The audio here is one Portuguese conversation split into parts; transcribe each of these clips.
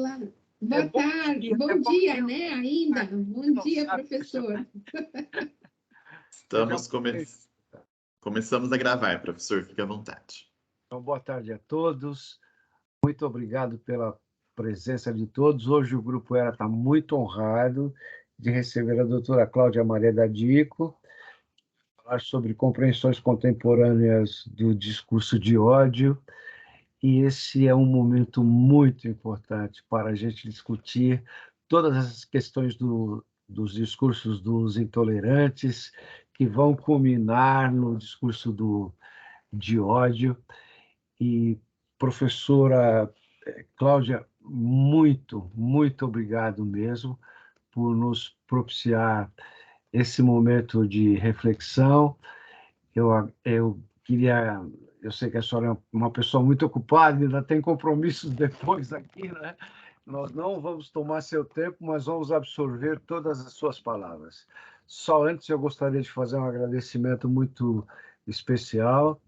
Claro. Boa tarde, bom dia, né, ainda? Bom dia, professor. Começamos a gravar, professor, fique à vontade. Então, boa tarde a todos. Muito obrigado pela presença de todos. Hoje o Grupo ERA está muito honrado de receber a doutora Cláudia Maria D'Adico, falar sobre compreensões contemporâneas do discurso de ódio. E esse é um momento muito importante para a gente discutir todas as questões dos discursos dos intolerantes, que vão culminar no discurso de ódio. E, professora Cláudia, muito, muito obrigado mesmo por nos propiciar esse momento de reflexão. Eu queria... Eu sei que a senhora é uma pessoa muito ocupada, ainda tem compromissos depois aqui, né? Nós não vamos tomar seu tempo, mas vamos absorver todas as suas palavras. Só antes eu gostaria de fazer um agradecimento muito especial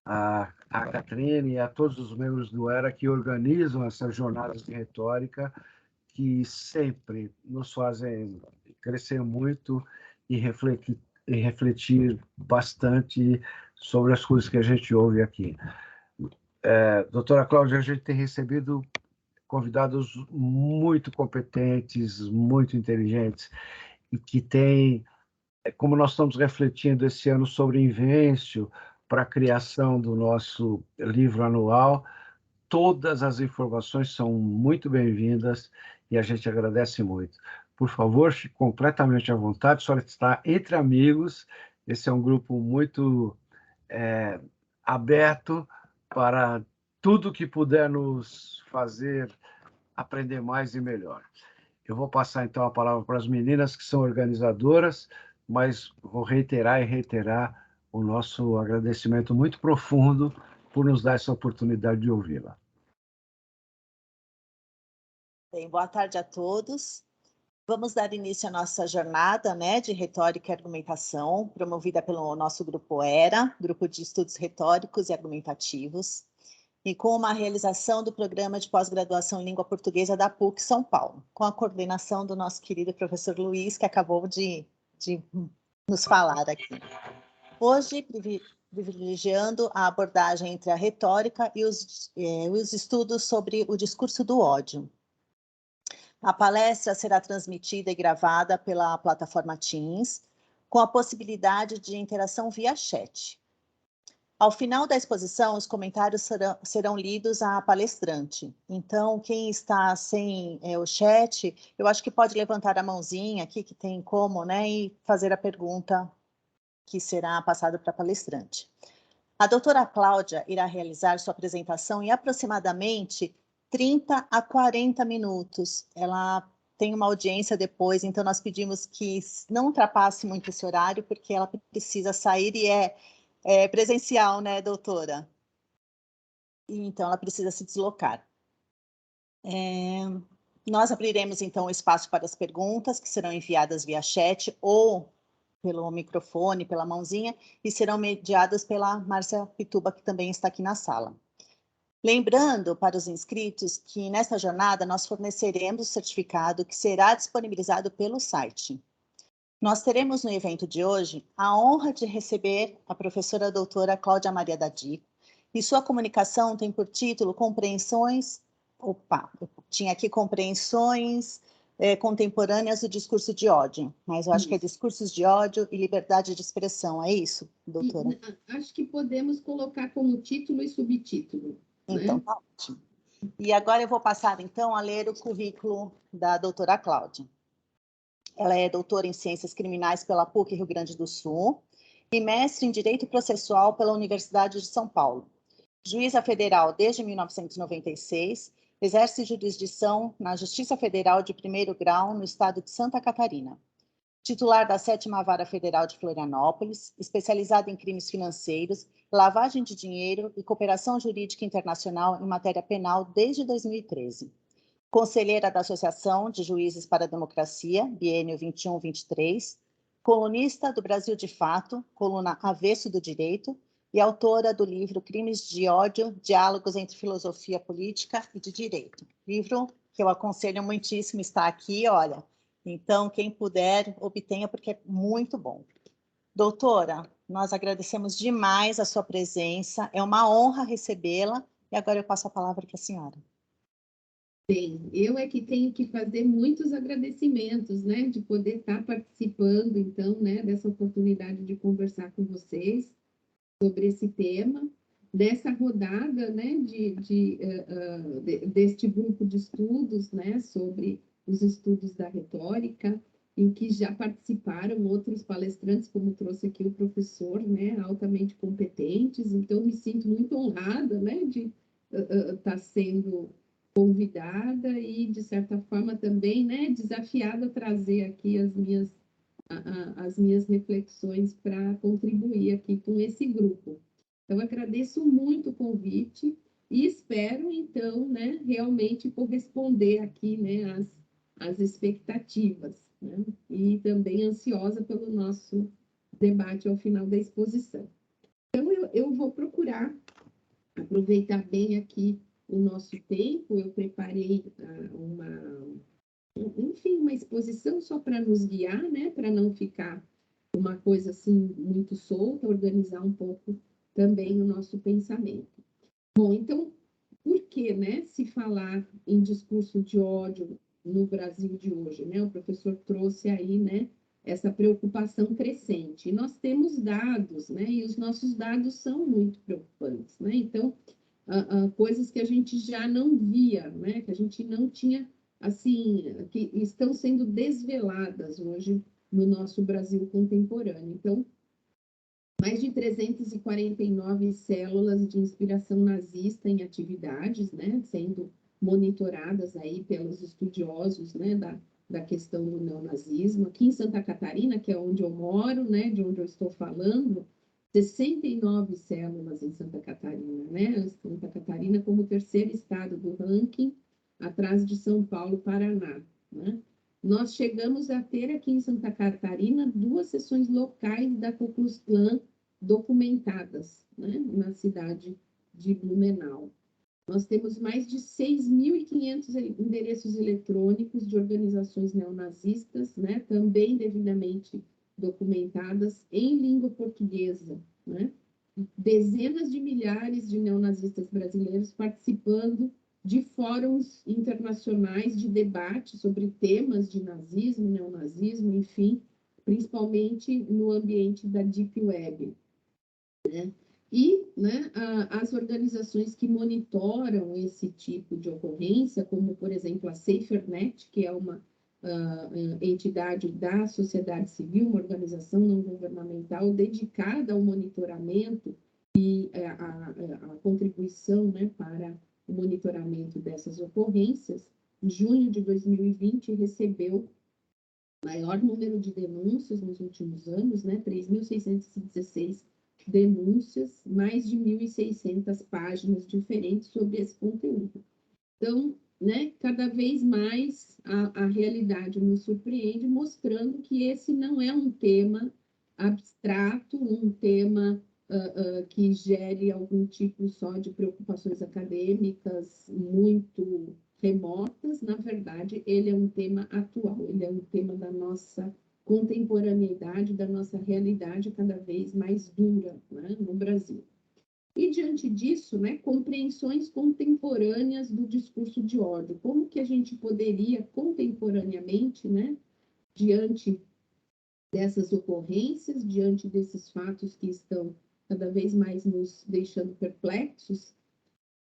a Catrine e a todos os membros do ERA que organizam essas jornadas de retórica, que sempre nos fazem crescer muito e refletir bastante sobre as coisas que a gente ouve aqui. Doutora Cláudia, a gente tem recebido convidados muito competentes, muito inteligentes, e que têm, como nós estamos refletindo esse ano sobre Invencio, para a criação do nosso livro anual, todas as informações são muito bem-vindas e a gente agradece muito. Por favor, fique completamente à vontade, a senhora está entre amigos, esse é um grupo muito aberto para tudo que puder nos fazer aprender mais e melhor. Eu vou passar, então, a palavra para as meninas que são organizadoras, mas vou reiterar o nosso agradecimento muito profundo por nos dar essa oportunidade de ouvi-la. Bem, boa tarde a todos. Vamos dar início à nossa jornada, né, de retórica e argumentação, promovida pelo nosso grupo ERA, Grupo de Estudos Retóricos e Argumentativos, e com uma realização do programa de pós-graduação em língua portuguesa da PUC São Paulo, com a coordenação do nosso querido professor Luiz, que acabou de nos falar aqui. Hoje, privilegiando a abordagem entre a retórica e os estudos sobre o discurso do ódio. A palestra será transmitida e gravada pela plataforma Teams, com a possibilidade de interação via chat. Ao final da exposição, os comentários serão lidos à palestrante. Então, quem está sem o chat, eu acho que pode levantar a mãozinha aqui, que tem como, né, e fazer a pergunta que será passada para a palestrante. A doutora Cláudia irá realizar sua apresentação em aproximadamente 30 a 40 minutos. Ela tem uma audiência depois, então nós pedimos que não ultrapasse muito esse horário, porque ela precisa sair e é presencial, né, doutora? Então, ela precisa se deslocar. Nós abriremos, então, o espaço para as perguntas, que serão enviadas via chat ou pelo microfone, pela mãozinha, e serão mediadas pela Márcia Pituba, que também está aqui na sala. Lembrando para os inscritos que nesta jornada nós forneceremos o certificado que será disponibilizado pelo site. Nós teremos no evento de hoje a honra de receber a professora doutora Cláudia Maria D'Adico, e sua comunicação tem por título Compreensões contemporâneas do discurso de ódio, mas eu acho que é discursos de ódio e liberdade de expressão, é isso, doutora? Acho que podemos colocar como título e subtítulo. Então, tá ótimo. E agora eu vou passar, então, a ler o currículo da doutora Cláudia. Ela é doutora em Ciências Criminais pela PUC Rio Grande do Sul e mestre em Direito Processual pela Universidade de São Paulo. Juíza federal desde 1996, exerce jurisdição na Justiça Federal de Primeiro Grau no estado de Santa Catarina. Titular da 7ª Vara Federal de Florianópolis, especializada em crimes financeiros, lavagem de dinheiro e cooperação jurídica internacional em matéria penal desde 2013. Conselheira da Associação de Juízes para a Democracia, biênio 21-23, colunista do Brasil de Fato, coluna Avesso do Direito, e autora do livro Crimes de Ódio, Diálogos entre Filosofia Política e de Direito. Livro que eu aconselho muitíssimo, está aqui, olha. Então, quem puder, obtenha, porque é muito bom. Doutora, nós agradecemos demais a sua presença, é uma honra recebê-la, e agora eu passo a palavra para a senhora. Bem, eu é que tenho que fazer muitos agradecimentos, né, de poder estar participando, então, né, dessa oportunidade de conversar com vocês sobre esse tema, dessa rodada, né, deste grupo de estudos, né, sobre os estudos da retórica, em que já participaram outros palestrantes, como trouxe aqui o professor, né, altamente competentes. Então, me sinto muito honrada, né, de estar sendo convidada e, de certa forma, também, né, desafiada a trazer aqui as minhas reflexões para contribuir aqui com esse grupo. Então, agradeço muito o convite e espero, então, né, realmente corresponder aqui, né, às expectativas, né, e também ansiosa pelo nosso debate ao final da exposição. Então, eu vou procurar aproveitar bem aqui o nosso tempo. Eu preparei uma exposição só para nos guiar, né, para não ficar uma coisa assim muito solta, organizar um pouco também o nosso pensamento. Bom, então, por que, né, se falar em discurso de ódio no Brasil de hoje, né? O professor trouxe aí, né, essa preocupação crescente. E nós temos dados, né, e os nossos dados são muito preocupantes, né? Então, coisas que a gente já não via, né, que a gente não tinha, assim, que estão sendo desveladas hoje no nosso Brasil contemporâneo. Então, mais de 349 células de inspiração nazista em atividades, né, sendo monitoradas aí pelos estudiosos, né, da questão do neonazismo. Aqui em Santa Catarina, que é onde eu moro, né, de onde eu estou falando, 69 células em Santa Catarina, né? Santa Catarina como o terceiro estado do ranking, atrás de São Paulo, Paraná, né? Nós chegamos a ter aqui em Santa Catarina 2 seções locais da Ku Klux Klan documentadas, né, na cidade de Blumenau. Nós temos mais de 6.500 endereços eletrônicos de organizações neonazistas, né, também devidamente documentadas em língua portuguesa, né? Dezenas de milhares de neonazistas brasileiros participando de fóruns internacionais de debate sobre temas de nazismo, neonazismo, enfim, principalmente no ambiente da Deep Web, né? E, né, as organizações que monitoram esse tipo de ocorrência, como, por exemplo, a SaferNet, que é uma entidade da sociedade civil, uma organização não governamental dedicada ao monitoramento e a contribuição, né, para o monitoramento dessas ocorrências, em junho de 2020 recebeu maior número de denúncias nos últimos anos, né, 3.616 denúncias, mais de 1.600 páginas diferentes sobre esse conteúdo. Então, né, cada vez mais a realidade nos surpreende, mostrando que esse não é um tema abstrato, um tema que gere algum tipo só de preocupações acadêmicas muito remotas. Na verdade, ele é um tema atual, ele é um tema da nossa contemporaneidade, da nossa realidade cada vez mais dura, né, no Brasil. E, diante disso, né, compreensões contemporâneas do discurso de ódio. Como que a gente poderia, contemporaneamente, né, diante dessas ocorrências, diante desses fatos que estão cada vez mais nos deixando perplexos,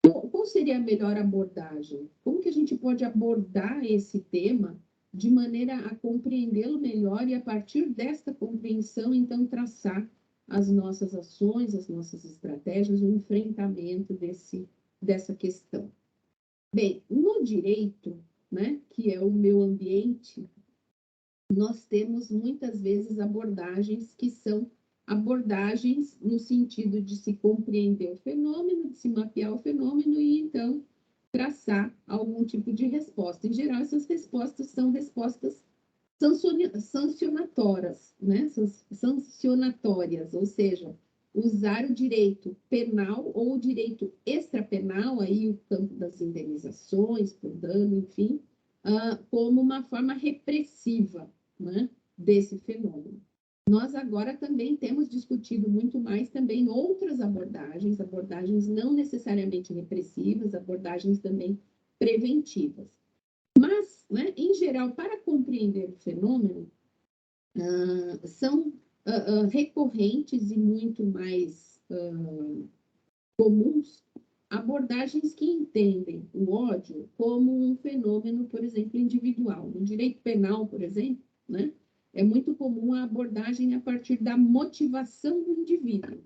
qual seria a melhor abordagem? Como que a gente pode abordar esse tema de maneira a compreendê-lo melhor e, a partir desta compreensão, então, traçar as nossas ações, as nossas estratégias, o enfrentamento dessa questão? Bem, no direito, né, que é o meu ambiente, nós temos muitas vezes abordagens que são abordagens no sentido de se compreender o fenômeno, de se mapear o fenômeno e, então, traçar algum tipo de resposta. Em geral, essas respostas são respostas sancionatórias, né? Sancionatórias, ou seja, usar o direito penal ou o direito extrapenal, aí o campo das indenizações por dano, enfim, como uma forma repressiva, né, desse fenômeno. Nós agora também temos discutido muito mais também outras abordagens não necessariamente repressivas, abordagens também preventivas. Mas, né, em geral, para compreender o fenômeno, são recorrentes e muito mais comuns abordagens que entendem o ódio como um fenômeno, por exemplo, individual. No direito penal, por exemplo, né, é muito comum a abordagem a partir da motivação do indivíduo.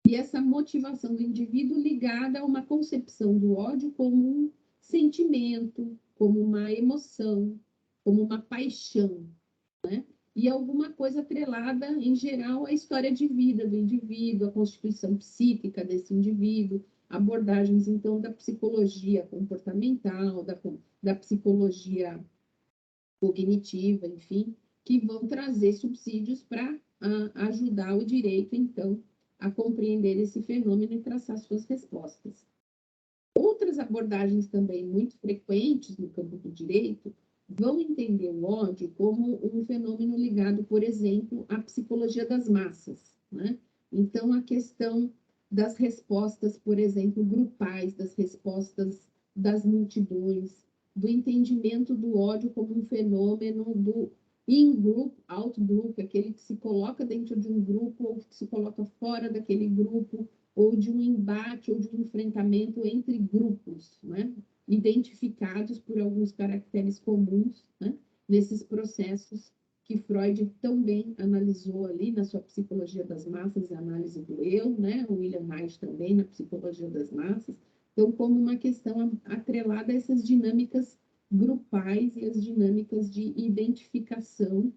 E essa motivação do indivíduo ligada a uma concepção do ódio como um sentimento, como uma emoção, como uma paixão, né? E alguma coisa atrelada, em geral, à história de vida do indivíduo, à constituição psíquica desse indivíduo, abordagens, então, da psicologia comportamental, da psicologia cognitiva, enfim, que vão trazer subsídios para ajudar o direito, então, a compreender esse fenômeno e traçar suas respostas. Outras abordagens também muito frequentes no campo do direito vão entender o ódio como um fenômeno ligado, por exemplo, à psicologia das massas, né? Então, a questão das respostas, por exemplo, grupais, das respostas das multidões, do entendimento do ódio como um fenômeno do in-group, out-group, aquele que se coloca dentro de um grupo ou que se coloca fora daquele grupo, ou de um embate ou de um enfrentamento entre grupos, né? Identificados por alguns caracteres comuns, né? Nesses processos que Freud também analisou ali na sua psicologia das massas, a análise do eu, né? O William Reich também na psicologia das massas. Então, como uma questão atrelada a essas dinâmicas grupais e as dinâmicas de identificação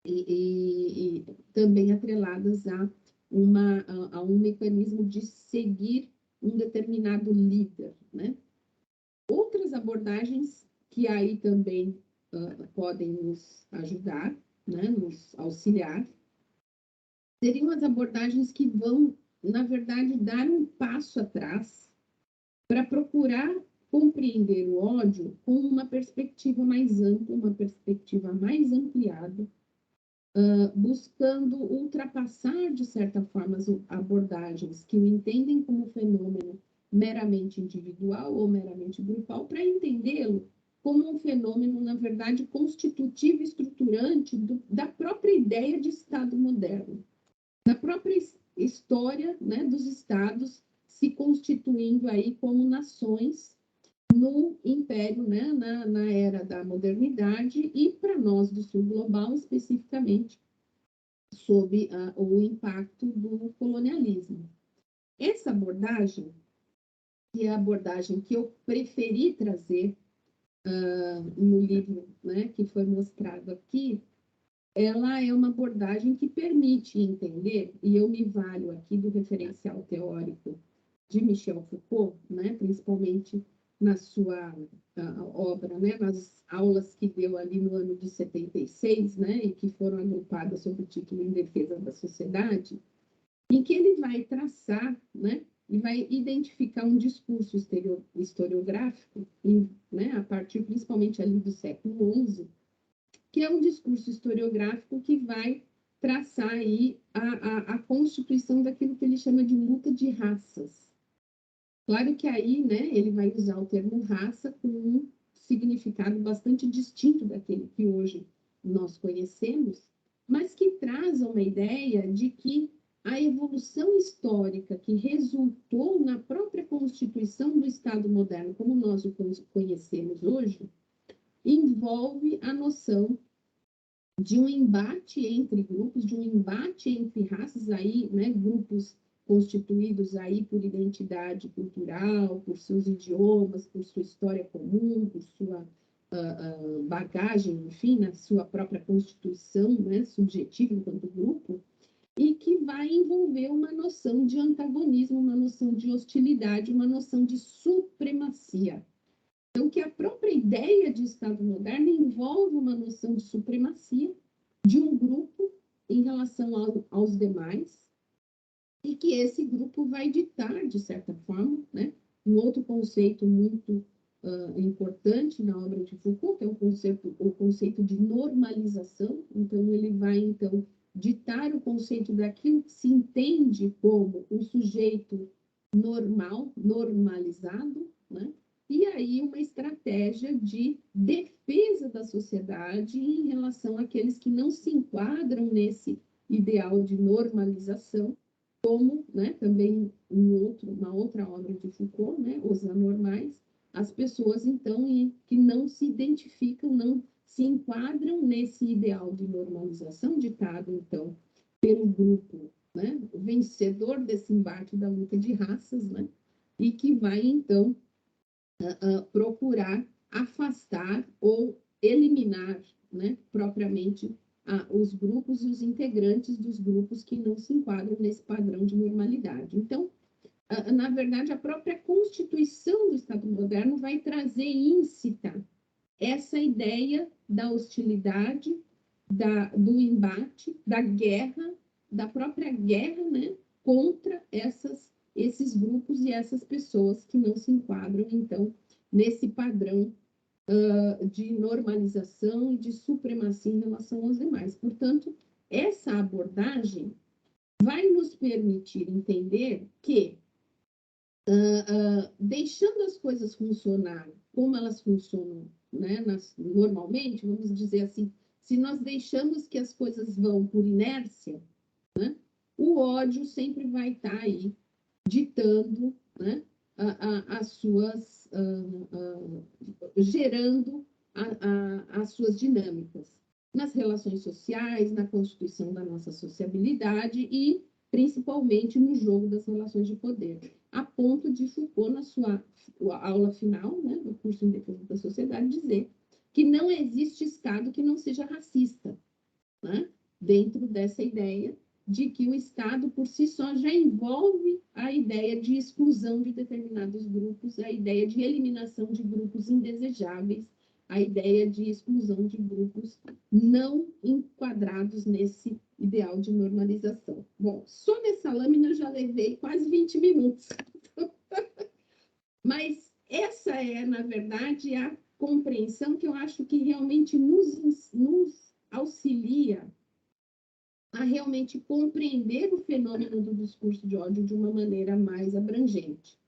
e também atreladas a um mecanismo de seguir um determinado líder, né? Outras abordagens que aí também podem nos ajudar, né, nos auxiliar, seriam as abordagens que vão, na verdade, dar um passo atrás para procurar compreender o ódio com uma perspectiva mais ampla, uma perspectiva mais ampliada, buscando ultrapassar, de certa forma, as abordagens que o entendem como fenômeno meramente individual ou meramente grupal, para entendê-lo como um fenômeno, na verdade, constitutivo e estruturante da própria ideia de Estado moderno, da própria história, né, dos Estados se constituindo aí como nações no Império, né, na era da modernidade e para nós do Sul global, especificamente, sob o impacto do colonialismo. Essa abordagem, que é a abordagem que eu preferi trazer no livro, né, que foi mostrado aqui, ela é uma abordagem que permite entender, e eu me valho aqui do referencial teórico de Michel Foucault, né, principalmente na sua obra, né, nas aulas que deu ali no ano de 76, né, e que foram agrupadas sob o título Em Defesa da Sociedade, em que ele vai traçar, né, e vai identificar um discurso historiográfico, né, a partir principalmente ali do século XI, que é um discurso historiográfico que vai traçar aí a constituição daquilo que ele chama de luta de raças. Claro que aí, né, ele vai usar o termo raça com um significado bastante distinto daquele que hoje nós conhecemos, mas que traz uma ideia de que a evolução histórica que resultou na própria constituição do Estado moderno, como nós o conhecemos hoje, envolve a noção de um embate entre grupos, de um embate entre raças, aí, né, grupos constituídos aí por identidade cultural, por seus idiomas, por sua história comum, por sua bagagem, enfim, na sua própria constituição, né, subjetiva enquanto grupo, e que vai envolver uma noção de antagonismo, uma noção de hostilidade, uma noção de supremacia. Então, que a própria ideia de Estado moderno envolve uma noção de supremacia de um grupo em relação aos demais, e que esse grupo vai ditar, de certa forma, né, um outro conceito muito importante na obra de Foucault, que é o conceito de normalização. Então, ele vai, então, ditar o conceito daquilo que se entende como um sujeito normal, normalizado, né? E aí uma estratégia de defesa da sociedade em relação àqueles que não se enquadram nesse ideal de normalização, como, né, também uma outra obra de Foucault, né, Os Anormais, as pessoas, então, que não se identificam, não se enquadram nesse ideal de normalização ditado, então, pelo grupo, né, o vencedor desse embate da luta de raças, né, e que vai, então, procurar afastar ou eliminar, né, propriamente os grupos e os integrantes dos grupos que não se enquadram nesse padrão de normalidade. Então, na verdade, a própria constituição do Estado moderno vai trazer íncita essa ideia da hostilidade, do embate, da guerra, da própria guerra, né, contra esses grupos e essas pessoas que não se enquadram, então, nesse padrão de normalização e de supremacia em relação aos demais. Portanto, essa abordagem vai nos permitir entender que, deixando as coisas funcionar como elas funcionam, né, normalmente, vamos dizer assim, se nós deixamos que as coisas vão por inércia, né, o ódio sempre vai estar aí ditando, né, as suas, gerando as suas dinâmicas nas relações sociais, na constituição da nossa sociabilidade e, principalmente, no jogo das relações de poder, a ponto de Foucault, na sua aula final, né, do curso em Defesa da Sociedade, dizer que não existe Estado que não seja racista, né, dentro dessa ideia de que o Estado, por si só, já envolve a ideia de exclusão de determinados grupos, a ideia de eliminação de grupos indesejáveis, a ideia de exclusão de grupos não enquadrados nesse ideal de normalização. Bom, só nessa lâmina eu já levei quase 20 minutos. Mas essa é, na verdade, a compreensão que eu acho que realmente nos auxilia a realmente compreender o fenômeno do discurso de ódio de uma maneira mais abrangente.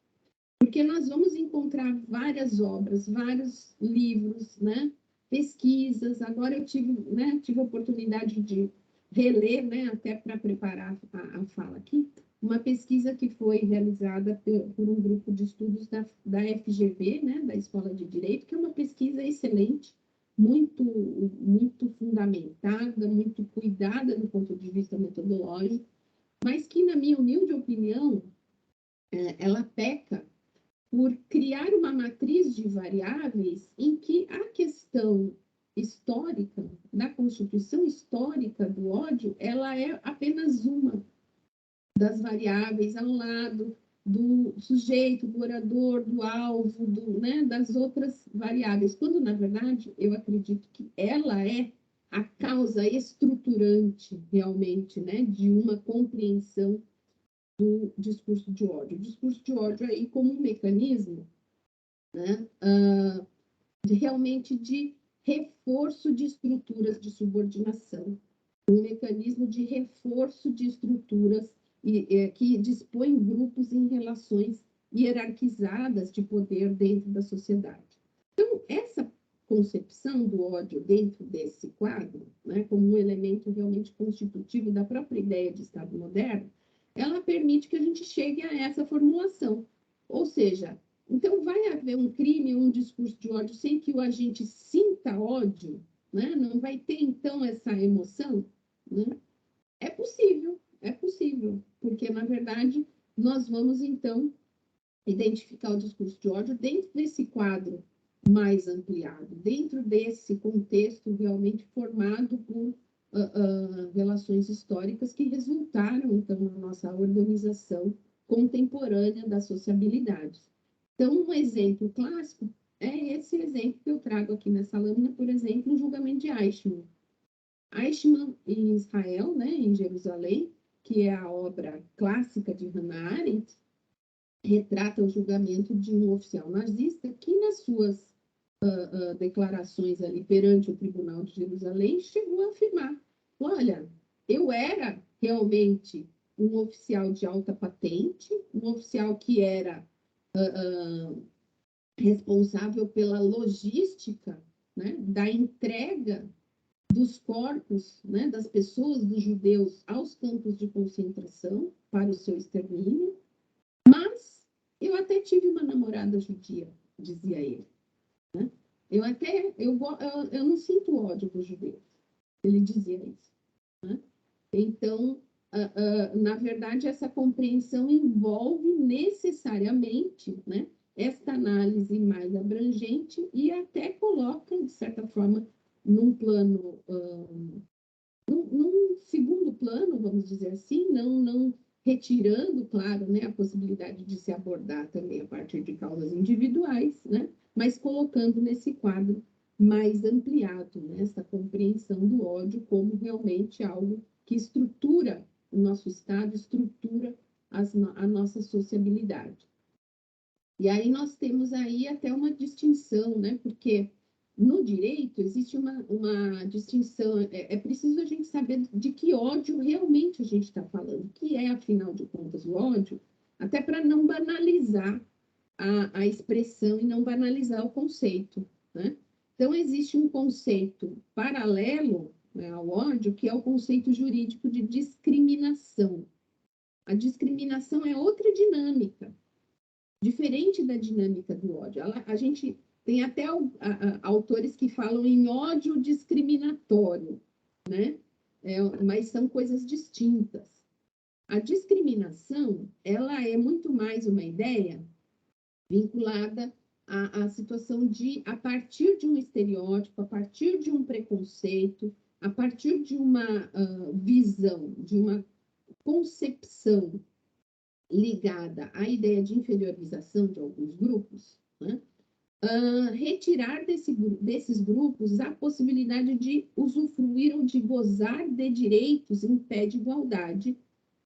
Porque nós vamos encontrar várias obras, vários livros, né, pesquisas. Agora eu tive a oportunidade de reler, né, até para preparar a fala aqui, uma pesquisa que foi realizada por um grupo de estudos da FGV, né, da Escola de Direito, que é uma pesquisa excelente, muito fundamentada, muito cuidada do ponto de vista metodológico, mas que, na minha humilde opinião, ela peca por criar uma matriz de variáveis em que a questão histórica, da constituição histórica do ódio, ela é apenas uma das variáveis ao lado do sujeito, do orador, do alvo, né, das outras variáveis, quando, na verdade, eu acredito que ela é a causa estruturante, realmente, né, de uma compreensão do discurso de ódio. O discurso de ódio aí como um mecanismo, né, realmente de reforço de estruturas de subordinação, um mecanismo de reforço de estruturas que dispõe grupos em relações hierarquizadas de poder dentro da sociedade. Então, essa concepção do ódio dentro desse quadro, né, como um elemento realmente constitutivo da própria ideia de Estado moderno, ela permite que a gente chegue a essa formulação. Ou seja, então vai haver um crime, um discurso de ódio sem que o agente sinta ódio, né? Não vai ter, então, essa emoção, né? É possível, porque, na verdade, nós vamos, então, identificar o discurso de ódio dentro desse quadro mais ampliado, dentro desse contexto realmente formado por relações históricas que resultaram, então, na nossa organização contemporânea das sociabilidades. Então, um exemplo clássico é esse exemplo que eu trago aqui nessa lâmina, por exemplo, o julgamento de Eichmann. Eichmann, em Israel, né, em Jerusalém, que é a obra clássica de Hannah Arendt, retrata o julgamento de um oficial nazista que, nas suas declarações ali perante o Tribunal de Jerusalém, chegou a afirmar: olha, eu era realmente um oficial de alta patente, um oficial que era responsável pela logística, né, da entrega dos corpos, né, das pessoas, dos judeus, aos campos de concentração para o seu extermínio, mas eu até tive uma namorada judia, dizia ele. Né? Eu não sinto ódio dos judeus. Ele dizia isso. Né? Então, na verdade, essa compreensão envolve necessariamente, né, esta análise mais abrangente e até coloca, de certa forma, num plano, num segundo plano, vamos dizer assim, não retirando, claro, né, a possibilidade de se abordar também a partir de causas individuais, né, mas colocando nesse quadro mais ampliado, né, essa compreensão do ódio como realmente algo que estrutura o nosso Estado, estrutura a nossa sociabilidade. E aí nós temos aí até uma distinção, né, porque no direito existe uma distinção, é preciso a gente saber de que ódio realmente a gente está falando, que é, afinal de contas, o ódio, até para não banalizar a expressão e não banalizar o conceito, né? Então, existe um conceito paralelo, né, ao ódio, que é o conceito jurídico de discriminação. A discriminação é outra dinâmica, diferente da dinâmica do ódio. A gente tem até autores que falam em ódio discriminatório, né? Mas são coisas distintas. A discriminação, ela é muito mais uma ideia vinculada à situação de, a partir de um estereótipo, a partir de um preconceito, a partir de uma visão, de uma concepção ligada à ideia de inferiorização de alguns grupos, né? Retirar desses grupos a possibilidade de usufruir ou de gozar de direitos em pé de igualdade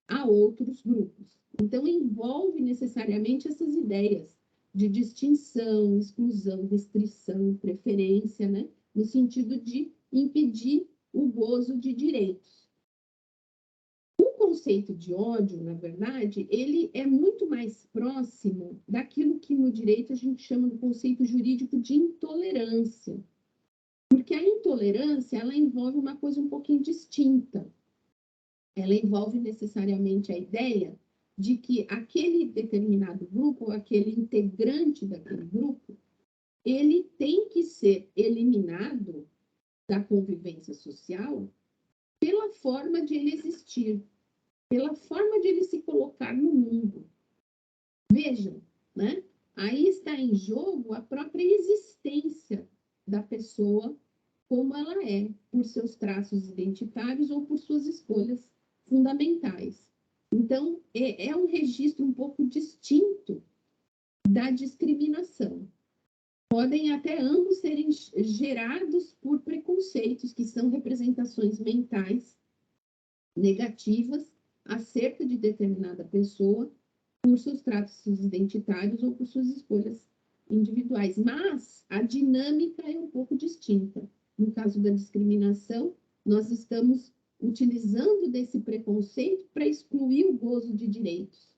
a outros grupos. Então, envolve necessariamente essas ideias de distinção, exclusão, restrição, preferência, né? No sentido de impedir o gozo de direitos. O conceito de ódio, na verdade, ele é muito mais próximo daquilo que no direito a gente chama do conceito jurídico de intolerância. Porque a intolerância, ela envolve uma coisa um pouquinho distinta. Ela envolve necessariamente a ideia de que aquele determinado grupo, ou aquele integrante daquele grupo, ele tem que ser eliminado da convivência social pela forma de ele existir, pela forma de ele se colocar no mundo. Vejam, né? Aí está em jogo a própria existência da pessoa como ela é, por seus traços identitários ou por suas escolhas fundamentais. Então, é um registro um pouco distinto da discriminação. Podem até ambos serem gerados por preconceitos, que são representações mentais negativas acerca de determinada pessoa por seus traços identitários ou por suas escolhas individuais. Mas a dinâmica é um pouco distinta. No caso da discriminação, nós estamos utilizando desse preconceito para excluir o gozo de direitos.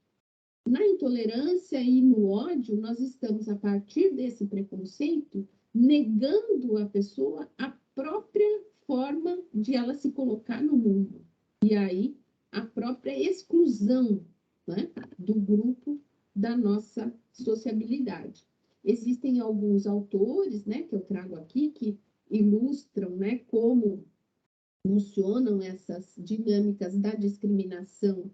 Na intolerância e no ódio, nós estamos, a partir desse preconceito, negando à pessoa a própria forma de ela se colocar no mundo. E aí, a própria exclusão, né, do grupo da nossa sociabilidade. Existem alguns autores, né, que eu trago aqui, que ilustram, né, como funcionam essas dinâmicas da discriminação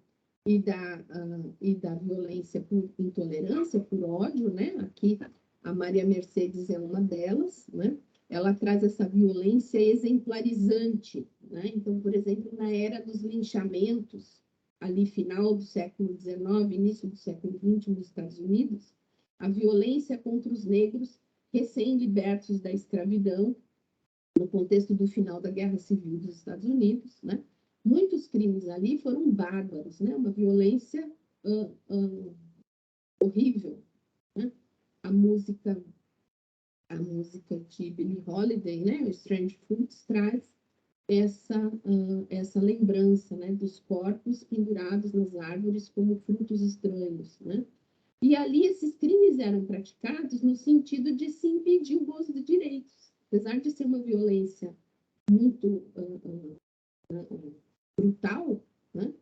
e da violência por intolerância, por ódio, né? Aqui a Maria Mercedes é uma delas, né? Ela traz essa violência exemplarizante, né? Então, por exemplo, na era dos linchamentos, ali final do século XIX, início do século XX nos Estados Unidos, a violência contra os negros recém-libertos da escravidão, no contexto do final da Guerra Civil dos Estados Unidos, né? muitos crimes ali foram bárbaros, né? Uma violência horrível, né? A música de Billie Holiday, né? O Strange Fruits traz essa lembrança, né? Dos corpos pendurados nas árvores como frutos estranhos, né? E ali esses crimes eram praticados no sentido de se impedir o gozo de direitos. Apesar de ser uma violência muito brutal, né?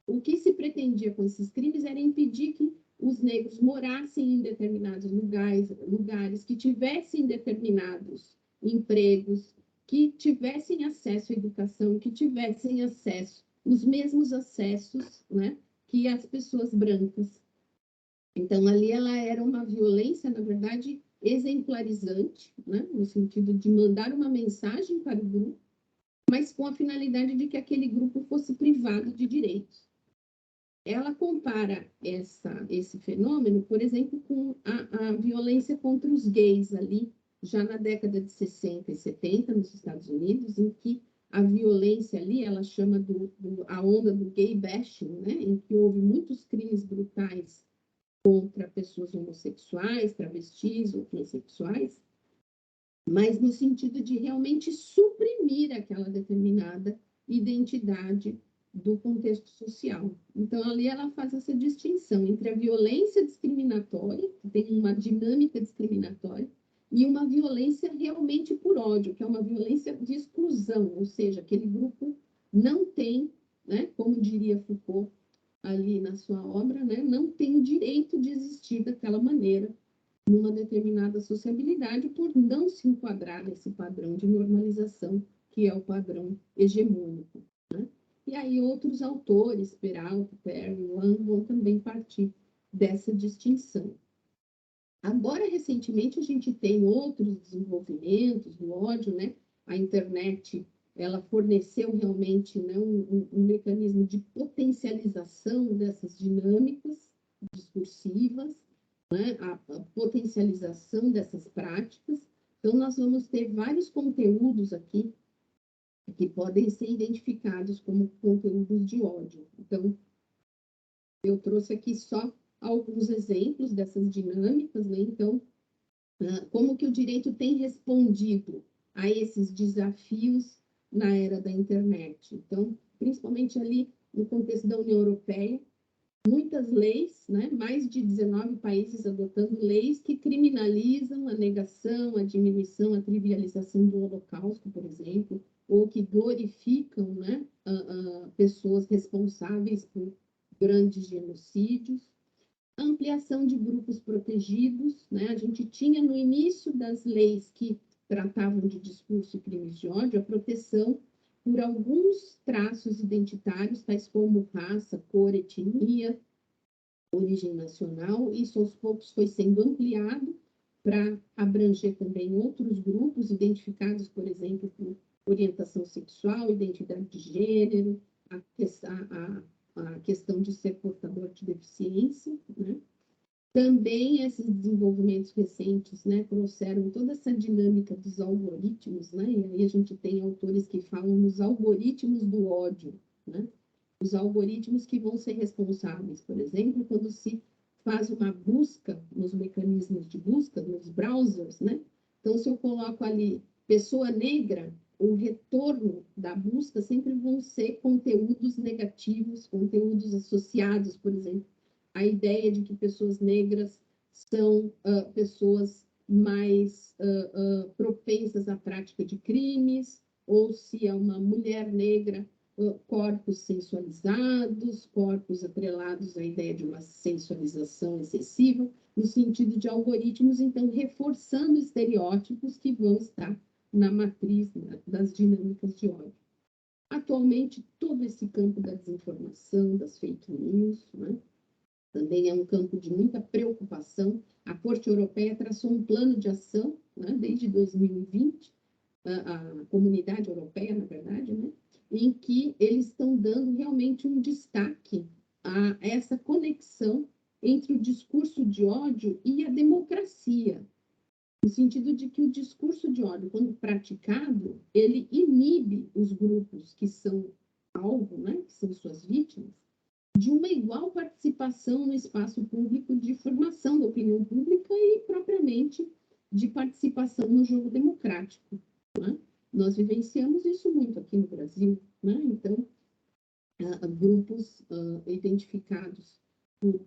O que se pretendia com esses crimes era impedir que os negros morassem em determinados lugares, que tivessem determinados empregos, que tivessem acesso à educação, que tivessem acesso, os mesmos acessos, né, que as pessoas brancas. Então, ali ela era uma violência, na verdade, exemplarizante, né, no sentido de mandar uma mensagem para o grupo, mas com a finalidade de que aquele grupo fosse privado de direitos. Ela compara esse fenômeno, por exemplo, com a violência contra os gays ali, já na década de 60 e 70, nos Estados Unidos, em que a violência ali, ela chama a onda do gay bashing, né, em que houve muitos crimes brutais contra pessoas homossexuais, travestis ou transexuais, mas no sentido de realmente suprimir aquela determinada identidade do contexto social. Então, ali ela faz essa distinção entre a violência discriminatória, que tem uma dinâmica discriminatória, e uma violência realmente por ódio, que é uma violência de exclusão, ou seja, aquele grupo não tem, né, como diria Foucault ali na sua obra, né, não tem o direito de existir daquela maneira, numa determinada sociabilidade, por não se enquadrar nesse padrão de normalização, que é o padrão hegemônico, né? E aí outros autores, Peralta, Perry, Wang, vão também partir dessa distinção. Agora, recentemente, a gente tem outros desenvolvimentos do ódio, né? A internet, ela forneceu realmente, né, um mecanismo de potencialização dessas dinâmicas discursivas, né, a potencialização dessas práticas. Então, nós vamos ter vários conteúdos aqui que podem ser identificados como conteúdos de ódio. Então, eu trouxe aqui só alguns exemplos dessas dinâmicas, né? Então, como que o direito tem respondido a esses desafios na era da internet? Então, principalmente ali no contexto da União Europeia, muitas leis, né, mais de 19 países adotando leis que criminalizam a negação, a diminuição, a trivialização do Holocausto, por exemplo, ou que glorificam, né, pessoas responsáveis por grandes genocídios. Ampliação de grupos protegidos, né? A gente tinha no início das leis que tratavam de discurso e crimes de ódio a proteção por alguns traços identitários, tais como raça, cor, etnia, origem nacional. Isso aos poucos foi sendo ampliado para abranger também outros grupos identificados, por exemplo, por orientação sexual, identidade de gênero, a questão de ser portador de deficiência, né? Também esses desenvolvimentos recentes, né, trouxeram toda essa dinâmica dos algoritmos, né? E aí a gente tem autores que falam nos algoritmos do ódio, né? Os algoritmos que vão ser responsáveis, por exemplo, quando se faz uma busca nos mecanismos de busca, nos browsers, né? Então, se eu coloco ali pessoa negra, o retorno da busca sempre vão ser conteúdos negativos, conteúdos associados, por exemplo, à ideia de que pessoas negras são pessoas mais propensas à prática de crimes, ou se é uma mulher negra, corpos sensualizados, corpos atrelados à ideia de uma sensualização excessiva, no sentido de algoritmos, então, reforçando estereótipos que vão estar na matriz das dinâmicas de ódio. Atualmente, todo esse campo da desinformação, das fake news, né, também é um campo de muita preocupação. A Corte Europeia traçou um plano de ação, né, desde 2020, a Comunidade Europeia, na verdade, né, em que eles estão dando realmente um destaque a essa conexão entre o discurso de ódio e a democracia, no sentido de que o discurso de ódio, quando praticado, ele inibe os grupos que são alvo, né, que são suas vítimas, de uma igual participação no espaço público de formação da opinião pública e, propriamente, de participação no jogo democrático. Né? Nós vivenciamos isso muito aqui no Brasil. Né? Então, grupos identificados por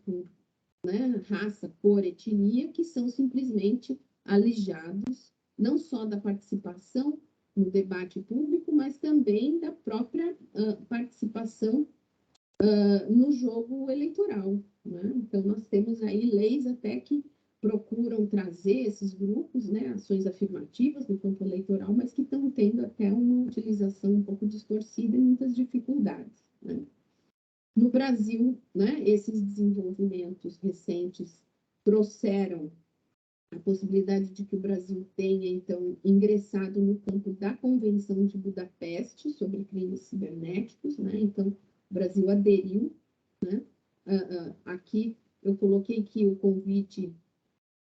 né, raça, cor, etnia, que são simplesmente alijados, não só da participação no debate público, mas também da própria participação no jogo eleitoral. Né? Então, nós temos aí leis até que procuram trazer esses grupos, né, ações afirmativas no campo eleitoral, mas que estão tendo até uma utilização um pouco distorcida e muitas dificuldades. Né? No Brasil, né, esses desenvolvimentos recentes trouxeram a possibilidade de que o Brasil tenha, então, ingressado no campo da Convenção de Budapeste sobre crimes cibernéticos, né? Então, o Brasil aderiu, né? Aqui eu coloquei que o convite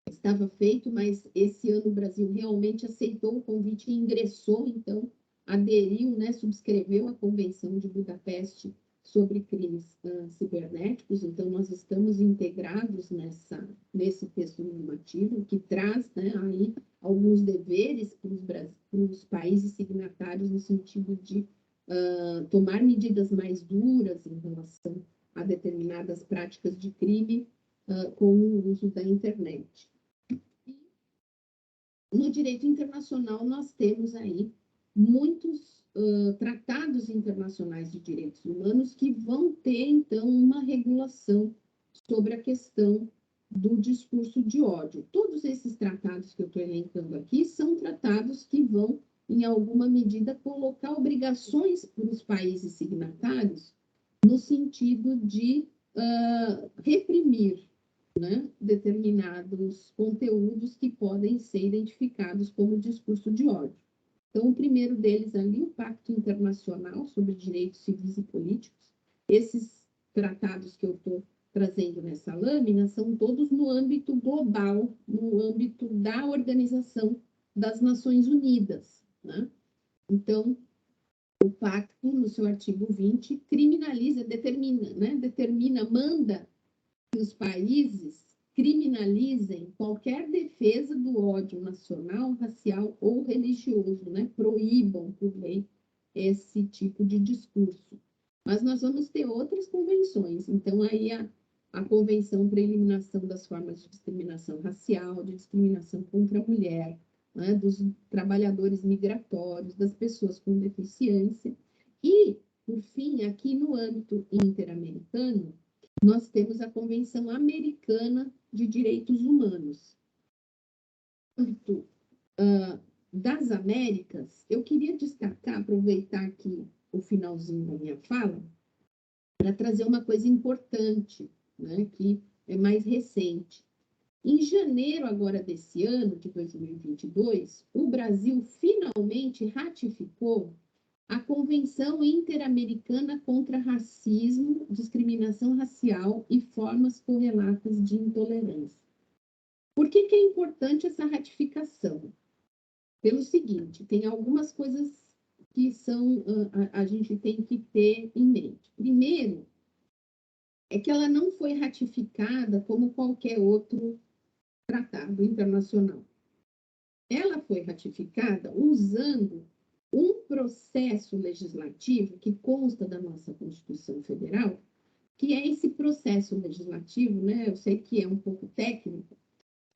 estava feito, mas esse ano o Brasil realmente aceitou o convite e ingressou, então, aderiu, né? Subscreveu a Convenção de Budapeste sobre crimes cibernéticos, então nós estamos integrados nesse texto normativo, que traz, né, aí alguns deveres para os países signatários no sentido de tomar medidas mais duras em relação a determinadas práticas de crime com o uso da internet. No direito internacional, nós temos aí muitos tratados internacionais de direitos humanos que vão ter, então, uma regulação sobre a questão do discurso de ódio. Todos esses tratados que eu estou elencando aqui são tratados que vão, em alguma medida, colocar obrigações para os países signatários no sentido de reprimir, né, determinados conteúdos que podem ser identificados como discurso de ódio. Então, o primeiro deles ali, o Pacto Internacional sobre Direitos Civis e Políticos. Esses tratados que eu estou trazendo nessa lâmina são todos no âmbito global, no âmbito da Organização das Nações Unidas. Né? Então, o pacto, no seu artigo 20, criminaliza, manda que os países criminalizem qualquer defesa do ódio nacional, racial ou religioso, né? Proíbam por lei esse tipo de discurso. Mas nós vamos ter outras convenções. Então, aí a Convenção para a Eliminação das Formas de Discriminação Racial, de discriminação contra a mulher, né? Dos trabalhadores migratórios, das pessoas com deficiência. E, por fim, aqui no âmbito interamericano, nós temos a Convenção Americana de Direitos Humanos. Das Américas, eu queria destacar, aproveitar aqui o finalzinho da minha fala, para trazer uma coisa importante, né, que é mais recente. Em janeiro agora desse ano, de 2022, o Brasil finalmente ratificou a Convenção Interamericana contra Racismo, Discriminação Racial e Formas Correlatas de Intolerância. Por que é importante essa ratificação? Pelo seguinte, tem algumas coisas que a gente tem que ter em mente. Primeiro, é que ela não foi ratificada como qualquer outro tratado internacional. Ela foi ratificada usando um processo legislativo que consta da nossa Constituição Federal, que é esse processo legislativo, né? Eu sei que é um pouco técnico,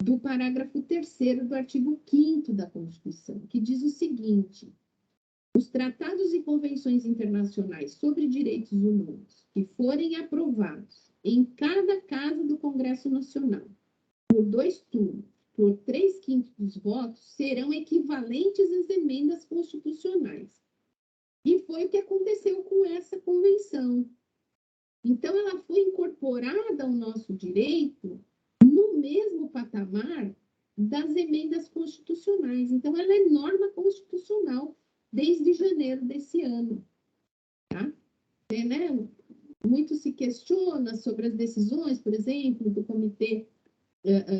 do parágrafo 3º do artigo 5º da Constituição, que diz o seguinte: os tratados e convenções internacionais sobre direitos humanos que forem aprovados em cada casa do Congresso Nacional, por 2 turnos, por 3/5 dos votos, serão equivalentes às emendas constitucionais. E foi o que aconteceu com essa convenção. Então, ela foi incorporada ao nosso direito no mesmo patamar das emendas constitucionais. Então, ela é norma constitucional desde janeiro desse ano. Tá? Né? Muito se questiona sobre as decisões, por exemplo, do Comitê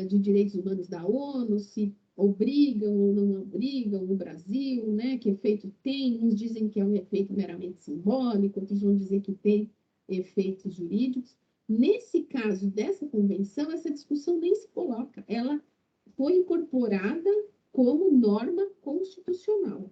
de Direitos Humanos da ONU, se obrigam ou não obrigam o Brasil, né? Que efeito tem? Uns dizem que é um efeito meramente simbólico, outros vão dizer que tem efeitos jurídicos. Nesse caso dessa convenção, essa discussão nem se coloca. Ela foi incorporada como norma constitucional.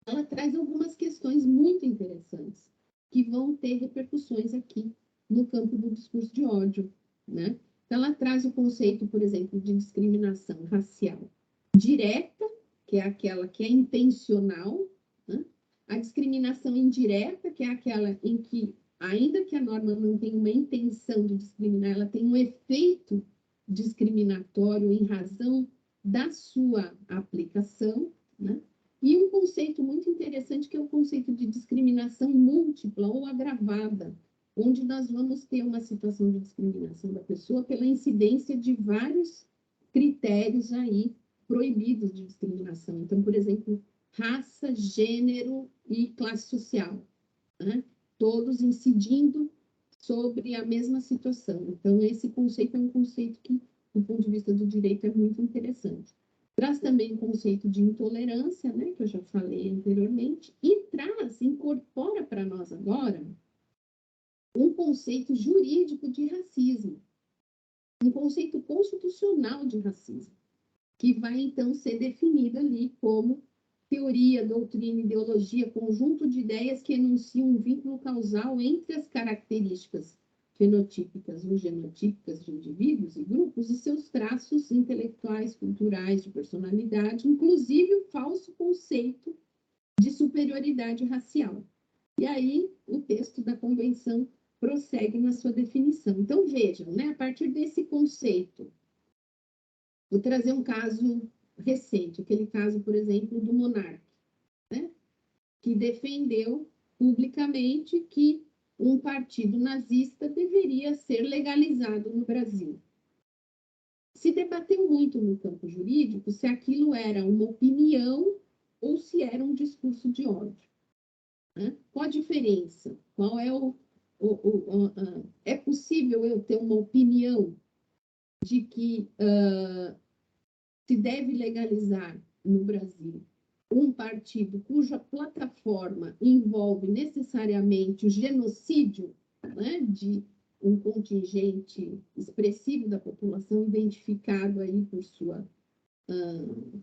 Ela traz algumas questões muito interessantes que vão ter repercussões aqui no campo do discurso de ódio, né? Então, ela traz o conceito, por exemplo, de discriminação racial direta, que é aquela que é intencional, né? A discriminação indireta, que é aquela em que, ainda que a norma não tenha uma intenção de discriminar, ela tem um efeito discriminatório em razão da sua aplicação, né? E um conceito muito interessante que é o conceito de discriminação múltipla ou agravada, onde nós vamos ter uma situação de discriminação da pessoa pela incidência de vários critérios aí proibidos de discriminação. Então, por exemplo, raça, gênero e classe social, né? Todos incidindo sobre a mesma situação. Então, esse conceito é um conceito que, do ponto de vista do direito, é muito interessante. Traz também o conceito de intolerância, né, que eu já falei anteriormente, e incorpora para nós agora um conceito jurídico de racismo, um conceito constitucional de racismo, que vai então ser definido ali como teoria, doutrina, ideologia, conjunto de ideias que enunciam um vínculo causal entre as características fenotípicas ou genotípicas de indivíduos e grupos e seus traços intelectuais, culturais, de personalidade, inclusive o falso conceito de superioridade racial. E aí, o texto da convenção prossegue na sua definição. Então, vejam, né, a partir desse conceito, vou trazer um caso recente, aquele caso, por exemplo, do monarca, né, que defendeu publicamente que um partido nazista deveria ser legalizado no Brasil. Se debateu muito no campo jurídico se aquilo era uma opinião ou se era um discurso de ódio, né? Qual a diferença? Qual é é possível eu ter uma opinião de que se deve legalizar no Brasil um partido cuja plataforma envolve necessariamente o genocídio, né, de um contingente expressivo da população identificado aí por sua,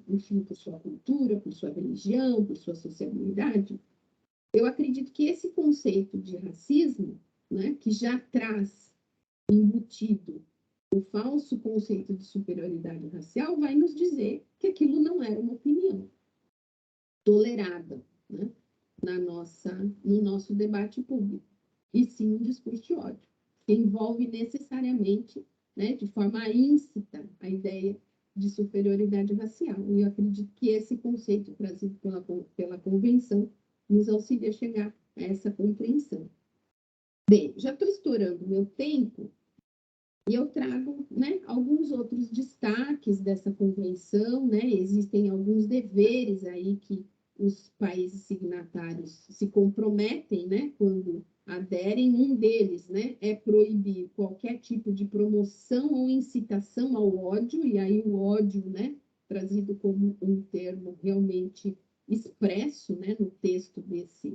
enfim, por sua cultura, por sua religião, por sua sociabilidade? Eu acredito que esse conceito de racismo, né, que já traz embutido o falso conceito de superioridade racial, vai nos dizer que aquilo não era uma opinião tolerada, né, no nosso debate público, e sim um discurso de ódio, que envolve necessariamente, né, de forma íncita, a ideia de superioridade racial. E eu acredito que esse conceito trazido pela convenção nos auxilia a chegar a essa compreensão. Bem, já estou estourando meu tempo, e eu trago, né, alguns outros destaques dessa convenção, né? Existem alguns deveres aí que os países signatários se comprometem, né, quando aderem. Um deles, né, é proibir qualquer tipo de promoção ou incitação ao ódio, e aí o ódio, né, trazido como um termo realmente expresso, né, no texto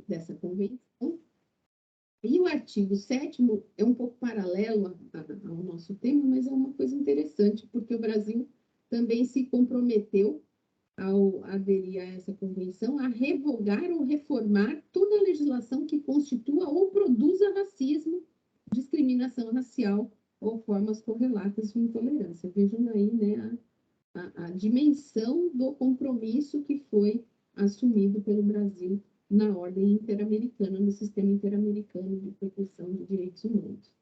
dessa convenção. E o artigo 7º é um pouco paralelo ao nosso tema, mas é uma coisa interessante, porque o Brasil também se comprometeu, ao aderir a essa convenção, a revogar ou reformar toda a legislação que constitua ou produza racismo, discriminação racial ou formas correlatas de intolerância. Vejam aí, né, a dimensão do compromisso que foi assumido pelo Brasil na ordem interamericana, no sistema interamericano de proteção de direitos humanos,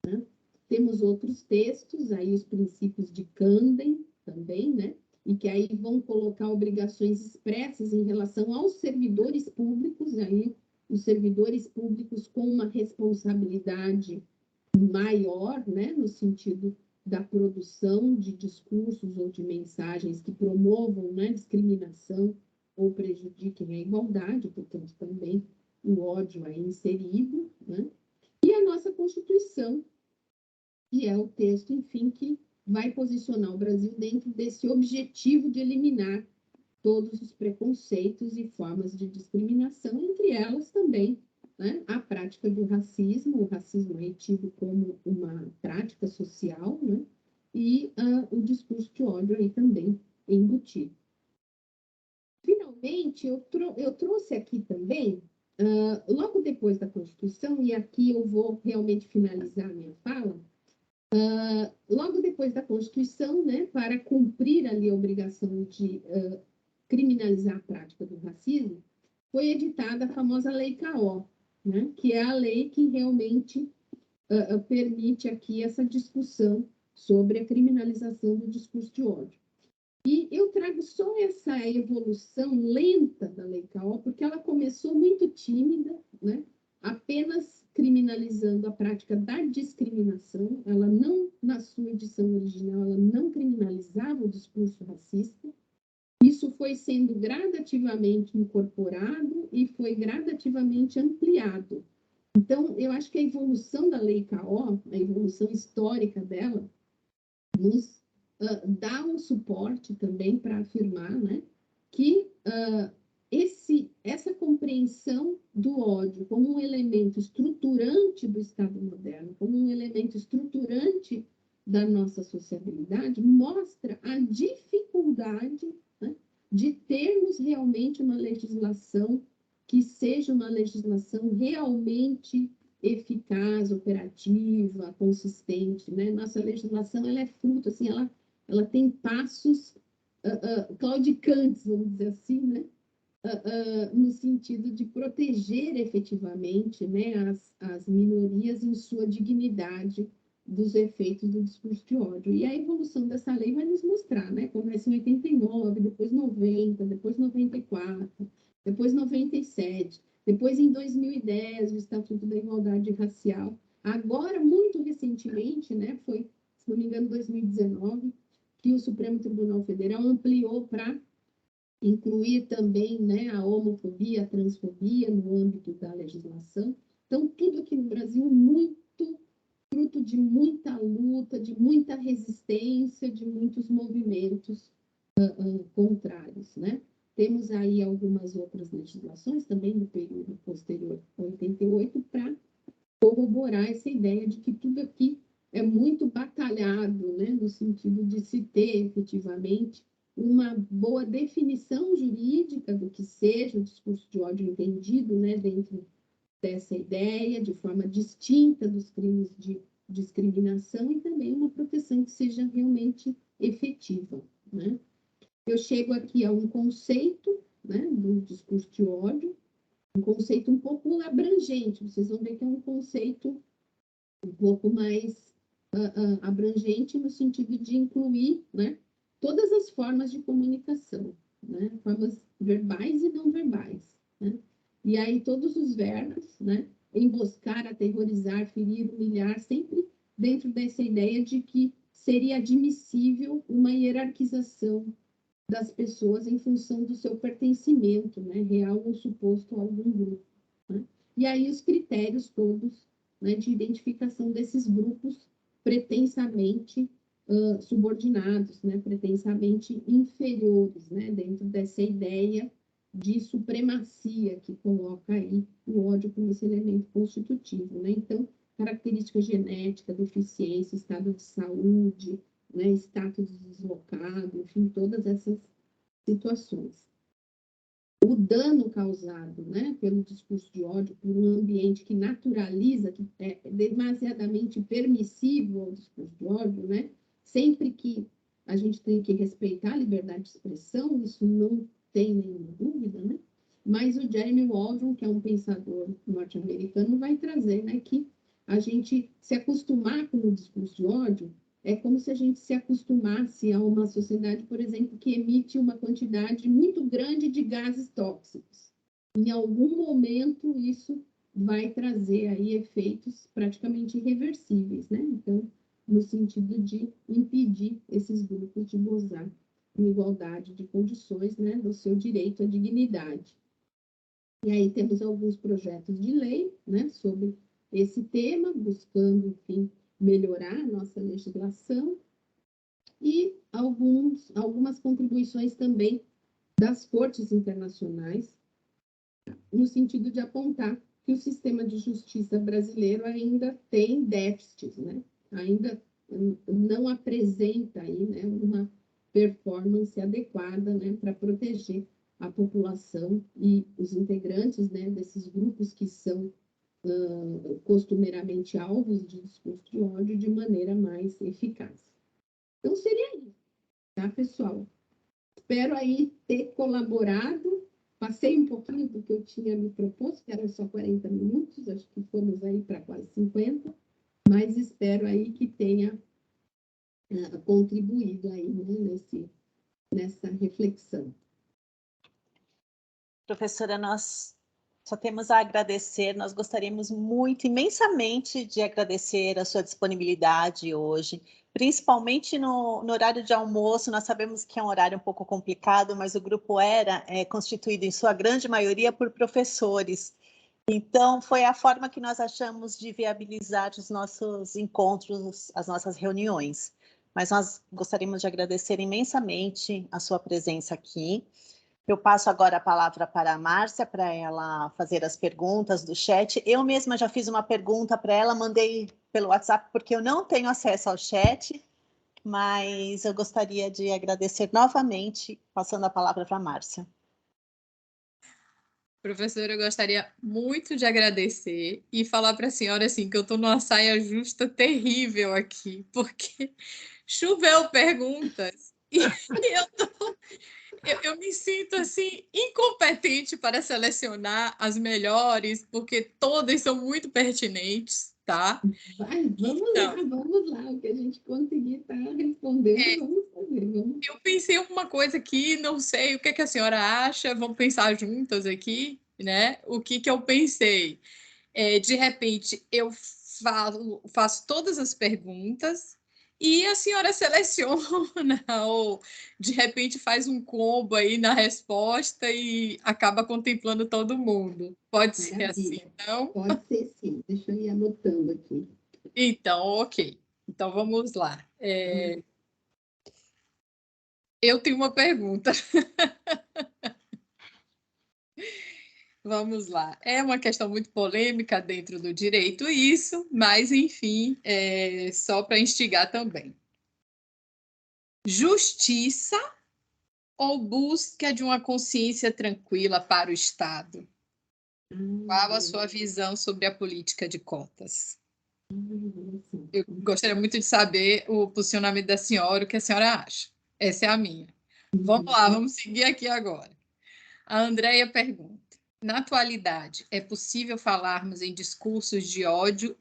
né? Temos outros textos, aí os princípios de Camden também, né? E que aí vão colocar obrigações expressas em relação aos servidores públicos, aí os servidores públicos com uma responsabilidade maior, né? No sentido da produção de discursos ou de mensagens que promovam, né, discriminação ou prejudiquem a igualdade, portanto, também o ódio é inserido, né? E a nossa Constituição, que é o texto, enfim, que vai posicionar o Brasil dentro desse objetivo de eliminar todos os preconceitos e formas de discriminação, entre elas também, né, a prática do racismo. O racismo é tido como uma prática social, né, e o discurso de ódio aí também embutido. Finalmente, eu trouxe aqui também, logo depois da Constituição, e aqui eu vou realmente finalizar a minha fala, logo depois da Constituição, né, para cumprir ali a obrigação de criminalizar a prática do racismo, foi editada a famosa Lei K.O., né, que é a lei que realmente permite aqui essa discussão sobre a criminalização do discurso de ódio. E eu trago só essa evolução lenta da Lei K.O., porque ela começou muito tímida, né, apenas criminalizando a prática da discriminação. Ela não, na sua edição original, ela não criminalizava o discurso racista. Isso foi sendo gradativamente incorporado e foi gradativamente ampliado. Então, eu acho que a evolução da Lei K.O., a evolução histórica dela, nos dá um suporte também para afirmar, né, que essa compreensão do ódio como um elemento estruturante do Estado moderno, como um elemento estruturante da nossa sociabilidade, mostra a dificuldade, né, de termos realmente uma legislação que seja uma legislação realmente eficaz, operativa, consistente, né? Nossa legislação, ela é fruto, assim, ela tem passos claudicantes, vamos dizer assim, né? No sentido de proteger efetivamente, né, as minorias em sua dignidade dos efeitos do discurso de ódio. E a evolução dessa lei vai nos mostrar, né? Começa em 89, depois 90, depois 94, depois 97, depois em 2010, o Estatuto da Igualdade Racial. Agora, muito recentemente, né, foi, se não me engano, 2019, que o Supremo Tribunal Federal ampliou para incluir também, né, a homofobia, a transfobia no âmbito da legislação. Então, tudo aqui no Brasil muito fruto de muita luta, de muita resistência, de muitos movimentos contrários, né? Temos aí algumas outras legislações também do período posterior a 88 para corroborar essa ideia de que tudo aqui é muito batalhado, né, no sentido de se ter efetivamente uma boa definição jurídica do que seja o discurso de ódio entendido, né, dentro dessa ideia, de forma distinta dos crimes de discriminação, e também uma proteção que seja realmente efetiva, né? Eu chego aqui a um conceito, né, do discurso de ódio, um conceito um pouco abrangente. Vocês vão ver que é um conceito um pouco mais abrangente no sentido de incluir, né, todas as formas de comunicação, né, formas verbais e não verbais, né? E aí todos os verbos, né, emboscar, aterrorizar, ferir, humilhar, sempre dentro dessa ideia de que seria admissível uma hierarquização das pessoas em função do seu pertencimento, né, real ou suposto a algum grupo, né? E aí os critérios todos, né, de identificação desses grupos pretensamente subordinados, né, pretensamente inferiores, né, dentro dessa ideia de supremacia que coloca aí o ódio como esse elemento constitutivo, né? Então, característica genética, deficiência, estado de saúde, né, status deslocado, enfim, todas essas situações. O dano causado, né, pelo discurso de ódio, por um ambiente que naturaliza, que é demasiadamente permissivo ao discurso de ódio, né, sempre que a gente tem que respeitar a liberdade de expressão, isso não tem nenhuma dúvida, né? Mas o Jeremy Waldron, que é um pensador norte-americano, vai trazer, né, que a gente se acostumar com o discurso de ódio é como se a gente se acostumasse a uma sociedade, por exemplo, que emite uma quantidade muito grande de gases tóxicos. Em algum momento, isso vai trazer aí efeitos praticamente irreversíveis, né? Então, no sentido de impedir esses grupos de gozar em igualdade de condições, né, do seu direito à dignidade. E aí temos alguns projetos de lei, né, sobre esse tema, buscando, enfim, melhorar a nossa legislação. e algumas contribuições também das cortes internacionais, no sentido de apontar que o sistema de justiça brasileiro ainda tem déficits, né? Ainda não apresenta aí, né, uma performance adequada, né, para proteger a população e os integrantes, né, desses grupos que são costumeiramente alvos de discurso de ódio de maneira mais eficaz. Então, seria isso, tá, pessoal? Espero aí ter colaborado. Passei um pouquinho do que eu tinha me proposto, que eram só 40 minutos, acho que fomos aí para quase 50, mas espero aí que tenha contribuído aí, né, nessa reflexão. Professora, nós só temos a agradecer, nós gostaríamos muito, imensamente, de agradecer a sua disponibilidade hoje, principalmente no horário de almoço. Nós sabemos que é um horário um pouco complicado, mas o Grupo ERA é constituído, em sua grande maioria, por professores. Então, foi a forma que nós achamos de viabilizar os nossos encontros, as nossas reuniões. Mas nós gostaríamos de agradecer imensamente a sua presença aqui. Eu passo agora a palavra para a Márcia, para ela fazer as perguntas do chat. Eu mesma já fiz uma pergunta para ela, mandei pelo WhatsApp, porque eu não tenho acesso ao chat, mas eu gostaria de agradecer novamente, passando a palavra para a Márcia. Professora, eu gostaria muito de agradecer e falar para a senhora assim, que eu estou numa saia justa terrível aqui, porque choveu perguntas e eu me sinto assim incompetente para selecionar as melhores, porque todas são muito pertinentes, tá? Vamos lá, o que a gente conseguir estar respondendo, vamos fazer. Eu pensei uma coisa aqui, não sei o que a senhora acha, vamos pensar juntas aqui, né? O que eu pensei? De repente, eu faço todas as perguntas e a senhora seleciona, ou de repente faz um combo aí na resposta e acaba contemplando todo mundo. Pode ser assim, não? Pode ser sim, deixa eu ir anotando aqui. Então, ok. Então, vamos lá. Eu tenho uma pergunta. Vamos lá. É uma questão muito polêmica dentro do direito, isso, mas, enfim, só para instigar também. Justiça ou busca de uma consciência tranquila para o Estado? Qual a sua visão sobre a política de cotas? Eu gostaria muito de saber o posicionamento da senhora, o que a senhora acha. Essa é a minha. Vamos lá, vamos seguir aqui agora. A Andréia pergunta: na atualidade, é possível falarmos em discursos de ódio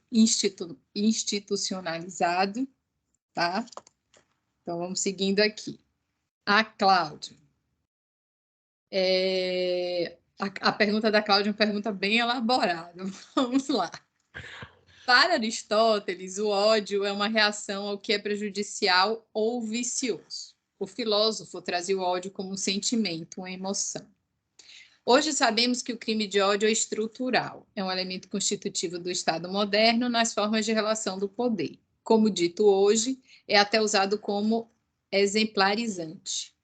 institucionalizado? Tá? Então, vamos seguindo aqui. A Cláudia. A pergunta da Cláudia é uma pergunta bem elaborada. Vamos lá. Para Aristóteles, o ódio é uma reação ao que é prejudicial ou vicioso. O filósofo trazia o ódio como um sentimento, uma emoção. Hoje sabemos que o crime de ódio é estrutural, é um elemento constitutivo do Estado moderno nas formas de relação do poder. Como dito hoje, é até usado como exemplarizante.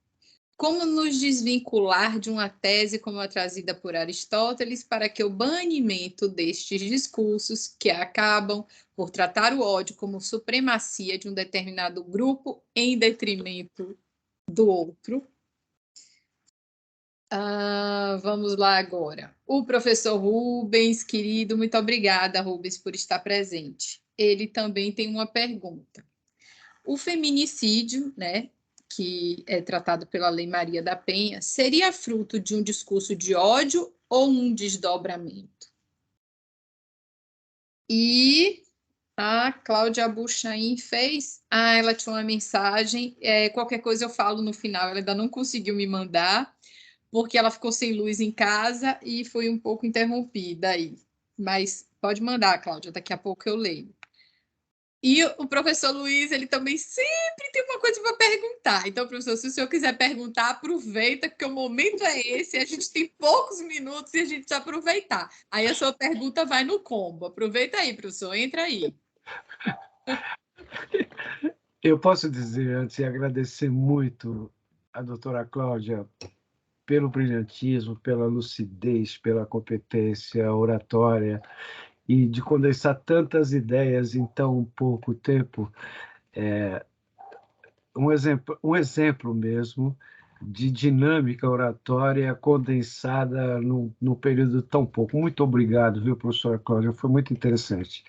Como nos desvincular de uma tese como a trazida por Aristóteles para que o banimento destes discursos, que acabam por tratar o ódio como supremacia de um determinado grupo em detrimento do outro? Vamos lá agora. O professor Rubens, querido, muito obrigada, Rubens, por estar presente. Ele também tem uma pergunta. O feminicídio, né, que é tratado pela Lei Maria da Penha, seria fruto de um discurso de ódio ou um desdobramento? E a Cláudia Buchain fez... ela tinha uma mensagem, qualquer coisa eu falo no final, ela ainda não conseguiu me mandar, porque ela ficou sem luz em casa e foi um pouco interrompida aí. Mas pode mandar, Cláudia, daqui a pouco eu leio. E o professor Luiz, ele também sempre tem uma coisa para perguntar. Então, professor, se o senhor quiser perguntar, aproveita, porque o momento é esse, a gente tem poucos minutos e a gente precisa aproveitar. Aí a sua pergunta vai no combo. Aproveita aí, professor, entra aí. Eu posso dizer, antes, e agradecer muito a doutora Cláudia pelo brilhantismo, pela lucidez, pela competência oratória e de condensar tantas ideias em tão pouco tempo. Um exemplo mesmo de dinâmica oratória condensada num período tão pouco. Muito obrigado, viu, professora Cláudia? Foi muito interessante.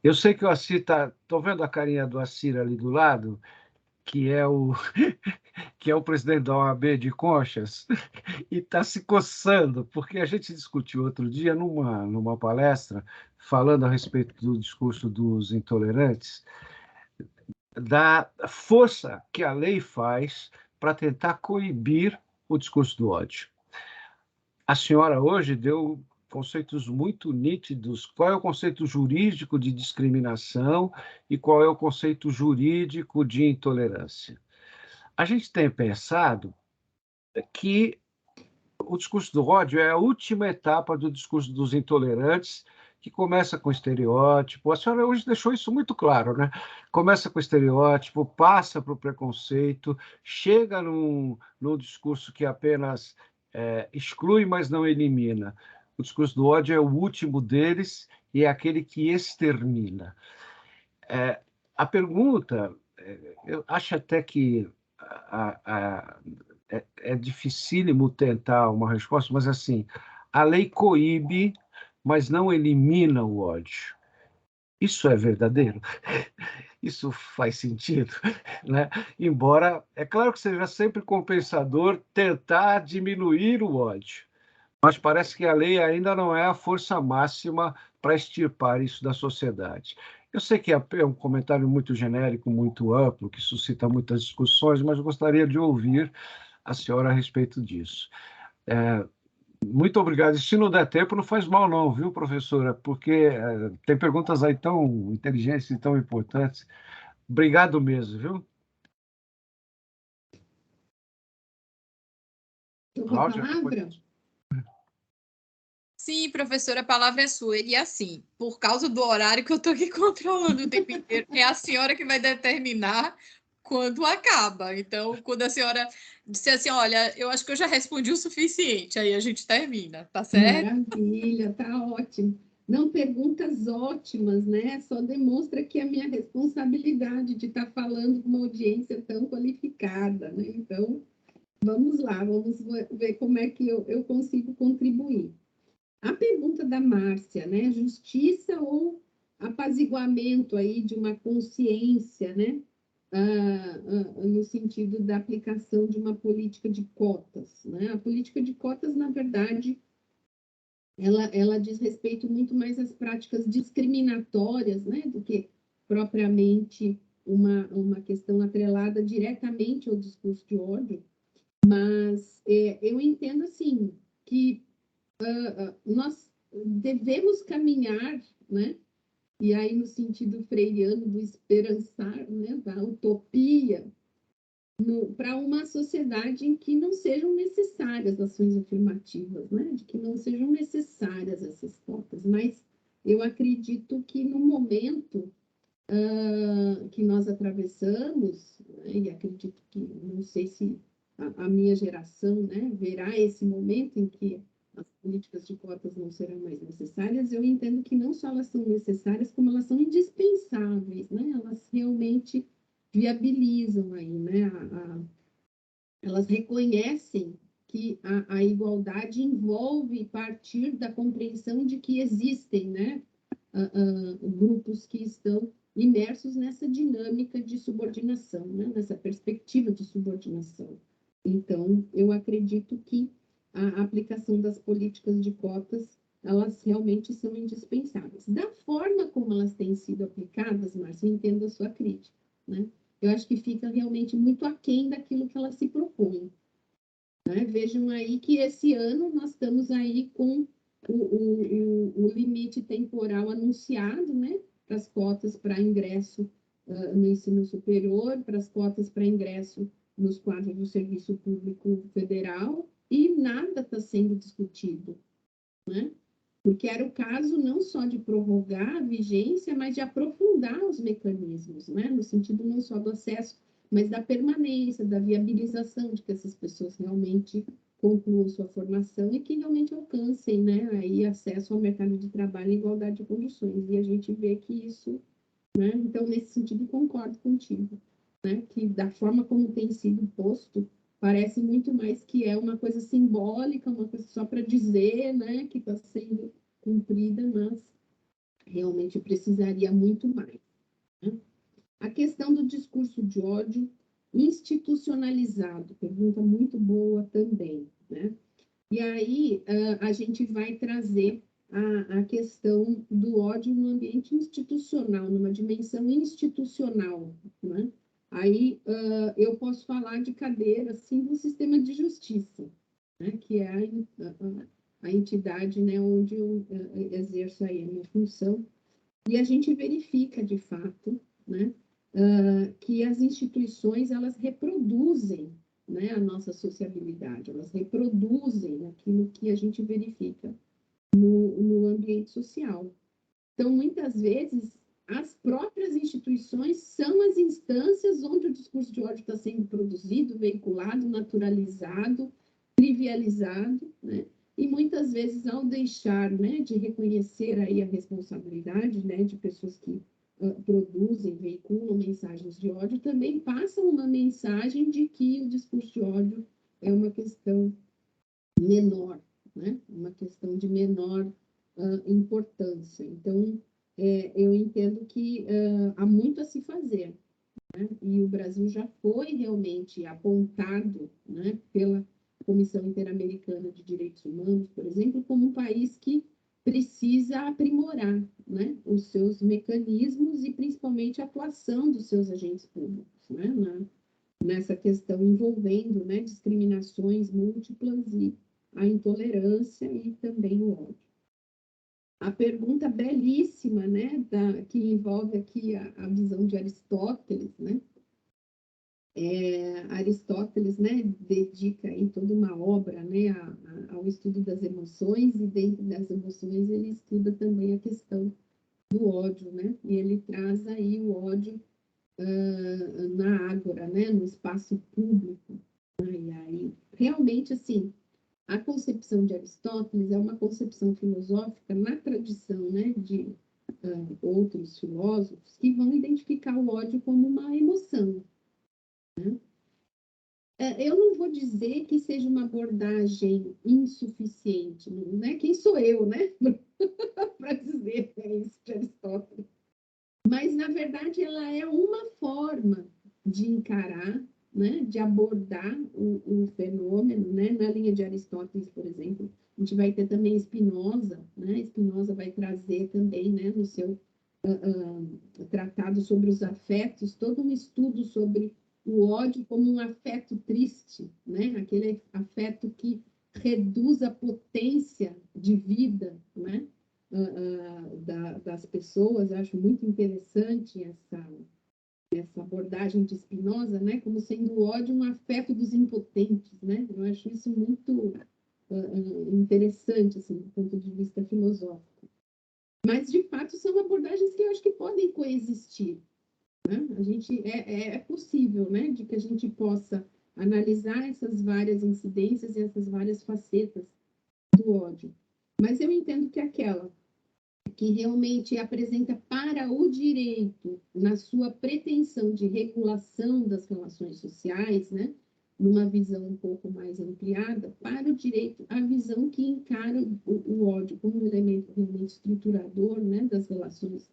Eu sei que o Assir está... Estou vendo a carinha do Assir ali do lado, que é o, que é o presidente da OAB de Conchas, e está se coçando, porque a gente discutiu outro dia numa palestra, falando a respeito do discurso dos intolerantes, da força que a lei faz para tentar coibir o discurso do ódio. A senhora hoje deu conceitos muito nítidos. Qual é o conceito jurídico de discriminação e qual é o conceito jurídico de intolerância? A gente tem pensado que o discurso do ódio é a última etapa do discurso dos intolerantes, que começa com estereótipo. A senhora hoje deixou isso muito claro, né? Começa com estereótipo, passa para o preconceito, chega num discurso que apenas exclui, mas não elimina. O discurso do ódio é o último deles e é aquele que extermina. A pergunta, eu acho até que é dificílimo tentar uma resposta, mas assim, a lei coíbe, mas não elimina o ódio. Isso é verdadeiro? Isso faz sentido, né? Embora, é claro que seja sempre compensador tentar diminuir o ódio, mas parece que a lei ainda não é a força máxima para extirpar isso da sociedade. Eu sei que é um comentário muito genérico, muito amplo, que suscita muitas discussões, mas eu gostaria de ouvir a senhora a respeito disso. Muito obrigado. E se não der tempo, não faz mal não, viu, professora? Porque tem perguntas aí tão inteligentes e tão importantes. Obrigado mesmo, viu? Eu com a Cláudia, palavra? Sim, professora, a palavra é sua. E assim, por causa do horário que eu estou aqui controlando o tempo inteiro, é a senhora que vai determinar quando acaba. Então, quando a senhora disser assim, olha, eu acho que eu já respondi o suficiente, aí a gente termina, tá certo? Maravilha, tá ótimo. Não, perguntas ótimas, né? Só demonstra que é a minha responsabilidade de estar falando com uma audiência tão qualificada, né? Então, vamos lá, vamos ver como é que eu consigo contribuir. A pergunta da Márcia, né? Justiça ou apaziguamento aí de uma consciência, né? No sentido da aplicação de uma política de cotas, né? A política de cotas, na verdade, ela diz respeito muito mais às práticas discriminatórias, né? Do que propriamente uma questão atrelada diretamente ao discurso de ódio. Mas eu entendo, assim, que nós devemos caminhar, né? E aí no sentido freiriano do esperançar, né? Da utopia, para uma sociedade em que não sejam necessárias ações afirmativas, né? De que não sejam necessárias essas cotas. Mas eu acredito que no momento que nós atravessamos, né? E acredito que, não sei se a minha geração, né, verá esse momento em que as políticas de cotas não serão mais necessárias, eu entendo que não só elas são necessárias, como elas são indispensáveis, né? Elas realmente viabilizam aí, né? Elas reconhecem que a igualdade envolve partir da compreensão de que existem, né, grupos que estão imersos nessa dinâmica de subordinação, né, nessa perspectiva de subordinação. Então, eu acredito que a aplicação das políticas de cotas, elas realmente são indispensáveis. Da forma como elas têm sido aplicadas, Márcia, eu entendo a sua crítica, né? Eu acho que fica realmente muito aquém daquilo que ela se propõe, né? Vejam aí que esse ano nós estamos aí com o limite temporal anunciado, né? Para as cotas para ingresso no ensino superior, para as cotas para ingresso nos quadros do Serviço Público Federal, e nada está sendo discutido, né? porque era o caso não só de prorrogar a vigência, mas de aprofundar os mecanismos, né? No sentido não só do acesso, mas da permanência, da viabilização de que essas pessoas realmente concluam sua formação e que realmente alcancem, né, aí acesso ao mercado de trabalho em igualdade de condições. E a gente vê que isso, né, então, nesse sentido, concordo contigo, né, que da forma como tem sido posto, parece muito mais que é uma coisa simbólica, uma coisa só para dizer, né, que está sendo cumprida, mas realmente precisaria muito mais, né? A questão do discurso de ódio institucionalizado, pergunta muito boa também, né? E aí a gente vai trazer a questão do ódio no ambiente institucional, numa dimensão institucional, né? Aí eu posso falar de cadeira, assim, do sistema de justiça, né? Que é a entidade, né, onde eu exerço aí a minha função, e a gente verifica, de fato, né, que as instituições, elas reproduzem, né, a nossa sociabilidade, elas reproduzem aquilo que a gente verifica no ambiente social. Então, muitas vezes, as próprias instituições são as instâncias onde o discurso de ódio está sendo produzido, veiculado, naturalizado, trivializado, né? E muitas vezes, ao deixar, né, de reconhecer aí a responsabilidade, né, de pessoas que produzem, veiculam mensagens de ódio, também passam uma mensagem de que o discurso de ódio é uma questão menor, né? Uma questão de menor importância. Então, eu entendo que há muito a se fazer, né? E o Brasil já foi realmente apontado, né, pela Comissão Interamericana de Direitos Humanos, por exemplo, como um país que precisa aprimorar, né, os seus mecanismos e principalmente a atuação dos seus agentes públicos, né, nessa questão envolvendo, né, discriminações múltiplas e a intolerância e também o ódio. A pergunta belíssima, né, que envolve aqui a visão de Aristóteles, né? Aristóteles, né, dedica aí toda uma obra, né, ao estudo das emoções, e dentro das emoções ele estuda também a questão do ódio, né? E ele traz aí o ódio na ágora, né, no espaço público. E aí, realmente, assim, a concepção de Aristóteles é uma concepção filosófica na tradição, né, de outros filósofos que vão identificar o ódio como uma emoção, né? Eu não vou dizer que seja uma abordagem insuficiente, né? Quem sou eu, né, para dizer isso de Aristóteles? Mas, na verdade, ela é uma forma de encarar, né, de abordar o fenômeno, né? Na linha de Aristóteles, por exemplo, a gente vai ter também Spinoza, né? Spinoza vai trazer também, né, no seu tratado sobre os afetos, todo um estudo sobre o ódio como um afeto triste, né? Aquele afeto que reduz a potência de vida, né, das pessoas. Eu acho muito interessante essa abordagem de Spinoza, né, como sendo o ódio um afeto dos impotentes, né? Eu acho isso muito interessante, assim, do ponto de vista filosófico. Mas, de fato, são abordagens que eu acho que podem coexistir, né? A gente, é possível, né, de que a gente possa analisar essas várias incidências e essas várias facetas do ódio. Mas eu entendo que aquela que realmente apresenta para o direito, na sua pretensão de regulação das relações sociais, né, numa visão um pouco mais ampliada, para o direito, a visão que encara o ódio como um elemento realmente estruturador, né, das relações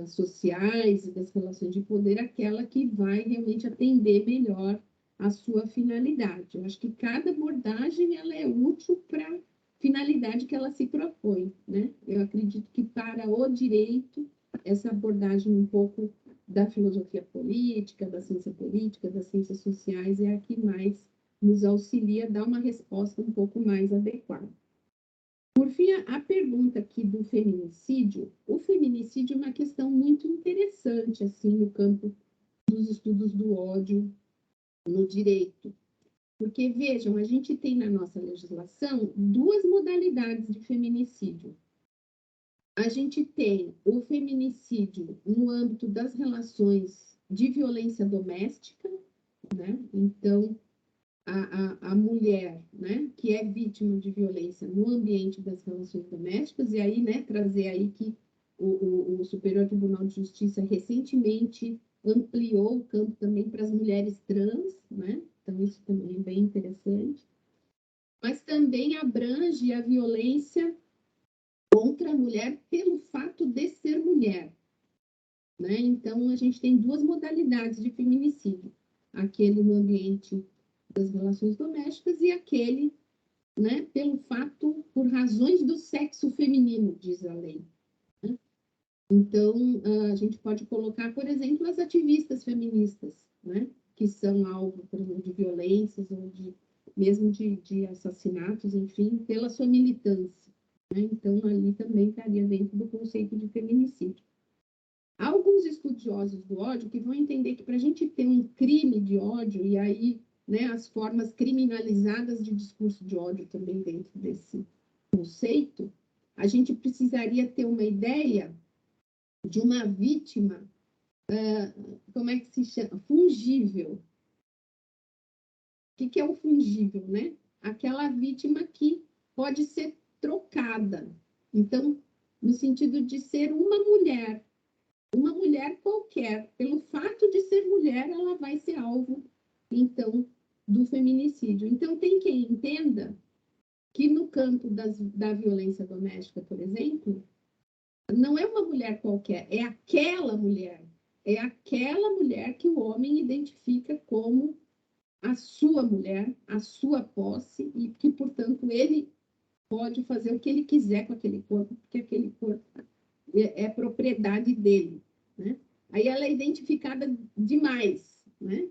sociais e das relações de poder, aquela que vai realmente atender melhor a sua finalidade. Eu acho que cada abordagem ela é útil para finalidade que ela se propõe, né? Eu acredito que para o direito, essa abordagem um pouco da filosofia política, da ciência política, das ciências sociais, é a que mais nos auxilia a dar uma resposta um pouco mais adequada. Por fim, a pergunta aqui do feminicídio. O feminicídio é uma questão muito interessante, assim, no campo dos estudos do ódio no direito. Porque, vejam, a gente tem na nossa legislação duas modalidades de feminicídio. A gente tem o feminicídio no âmbito das relações de violência doméstica, né? Então, a mulher, né, que é vítima de violência no ambiente das relações domésticas, e aí, né, trazer aí que o Superior Tribunal de Justiça recentemente ampliou o campo também para as mulheres trans, né? Então, isso também é bem interessante. Mas também abrange a violência contra a mulher pelo fato de ser mulher, né? Então, a gente tem duas modalidades de feminicídio. Aquele no ambiente das relações domésticas e aquele, né, pelo fato, por razões do sexo feminino, diz a lei. Né? Então, a gente pode colocar, por exemplo, as ativistas feministas, né, que são alvo, por exemplo, de violências ou mesmo de assassinatos, enfim, pela sua militância. Né? Então, ali também estaria dentro do conceito de feminicídio. Há alguns estudiosos do ódio que vão entender que para a gente ter um crime de ódio, e aí, né, as formas criminalizadas de discurso de ódio também dentro desse conceito, a gente precisaria ter uma ideia de uma vítima, como é que se chama? Fungível. O que é o fungível, né? Aquela vítima que pode ser trocada. Então, no sentido de ser uma mulher qualquer, pelo fato de ser mulher, ela vai ser alvo, então, do feminicídio. Então, tem quem entenda que no campo da violência doméstica, por exemplo, não é uma mulher qualquer, é aquela mulher que o homem identifica como a sua mulher, a sua posse, e que, portanto, ele pode fazer o que ele quiser com aquele corpo, porque aquele corpo é propriedade dele, né? Aí ela é identificada demais, né?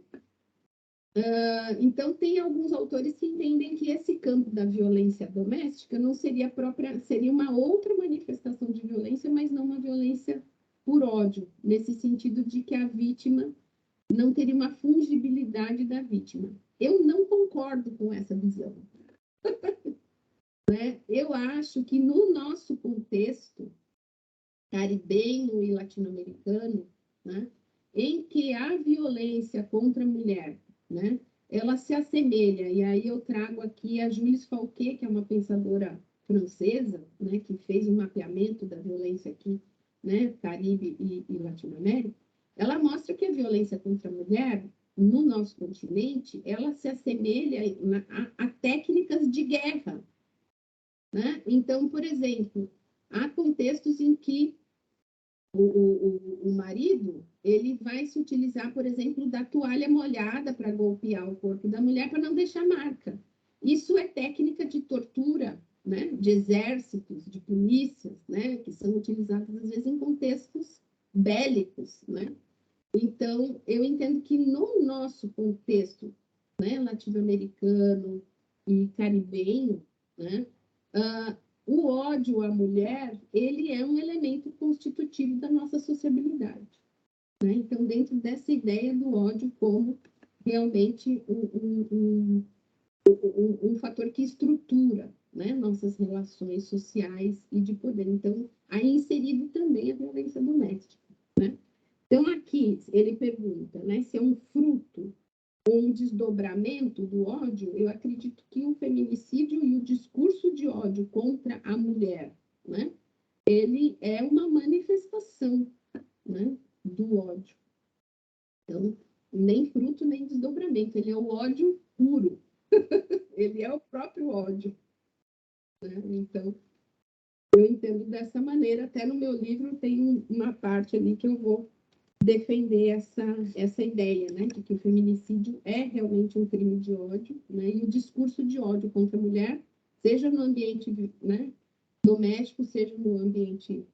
Então, tem alguns autores que entendem que esse campo da violência doméstica não seria própria, seria uma outra manifestação de violência, mas não uma violência por ódio, nesse sentido de que a vítima não teria uma fungibilidade da vítima. Eu não concordo com essa visão. Né? Eu acho que no nosso contexto caribenho e latino-americano, né, em que a violência contra a mulher, né, ela se assemelha, e aí eu trago aqui a Julie Fauquet, que é uma pensadora francesa, né, que fez um mapeamento da violência aqui, né, Caribe e Latinoamérica, ela mostra que a violência contra a mulher, no nosso continente, ela se assemelha a técnicas de guerra. Né? Então, por exemplo, há contextos em que o marido ele vai se utilizar, por exemplo, da toalha molhada para golpear o corpo da mulher para não deixar marca. Isso é técnica de tortura, né? De exércitos, de polícias, né? Que são utilizadas às vezes em contextos bélicos, né? Então, eu entendo que no nosso contexto, né, latino-americano e caribenho, né, o ódio à mulher, ele é um elemento constitutivo da nossa sociabilidade. Né? Então, dentro dessa ideia do ódio como realmente um fator que estrutura, né, nossas relações sociais e de poder. Então, aí inserido também a violência doméstica. Né? Então, aqui ele pergunta, né, se é um fruto ou um desdobramento do ódio. Eu acredito que o feminicídio e o discurso de ódio contra a mulher, né, ele é uma manifestação, né, do ódio. Então, nem fruto, nem desdobramento, ele é o ódio puro, ele é o próprio ódio. Né? Então, eu entendo dessa maneira, até no meu livro tem uma parte ali que eu vou defender essa ideia, né, de que o feminicídio é realmente um crime de ódio, né, e o discurso de ódio contra a mulher, seja no ambiente, né, doméstico, seja no ambiente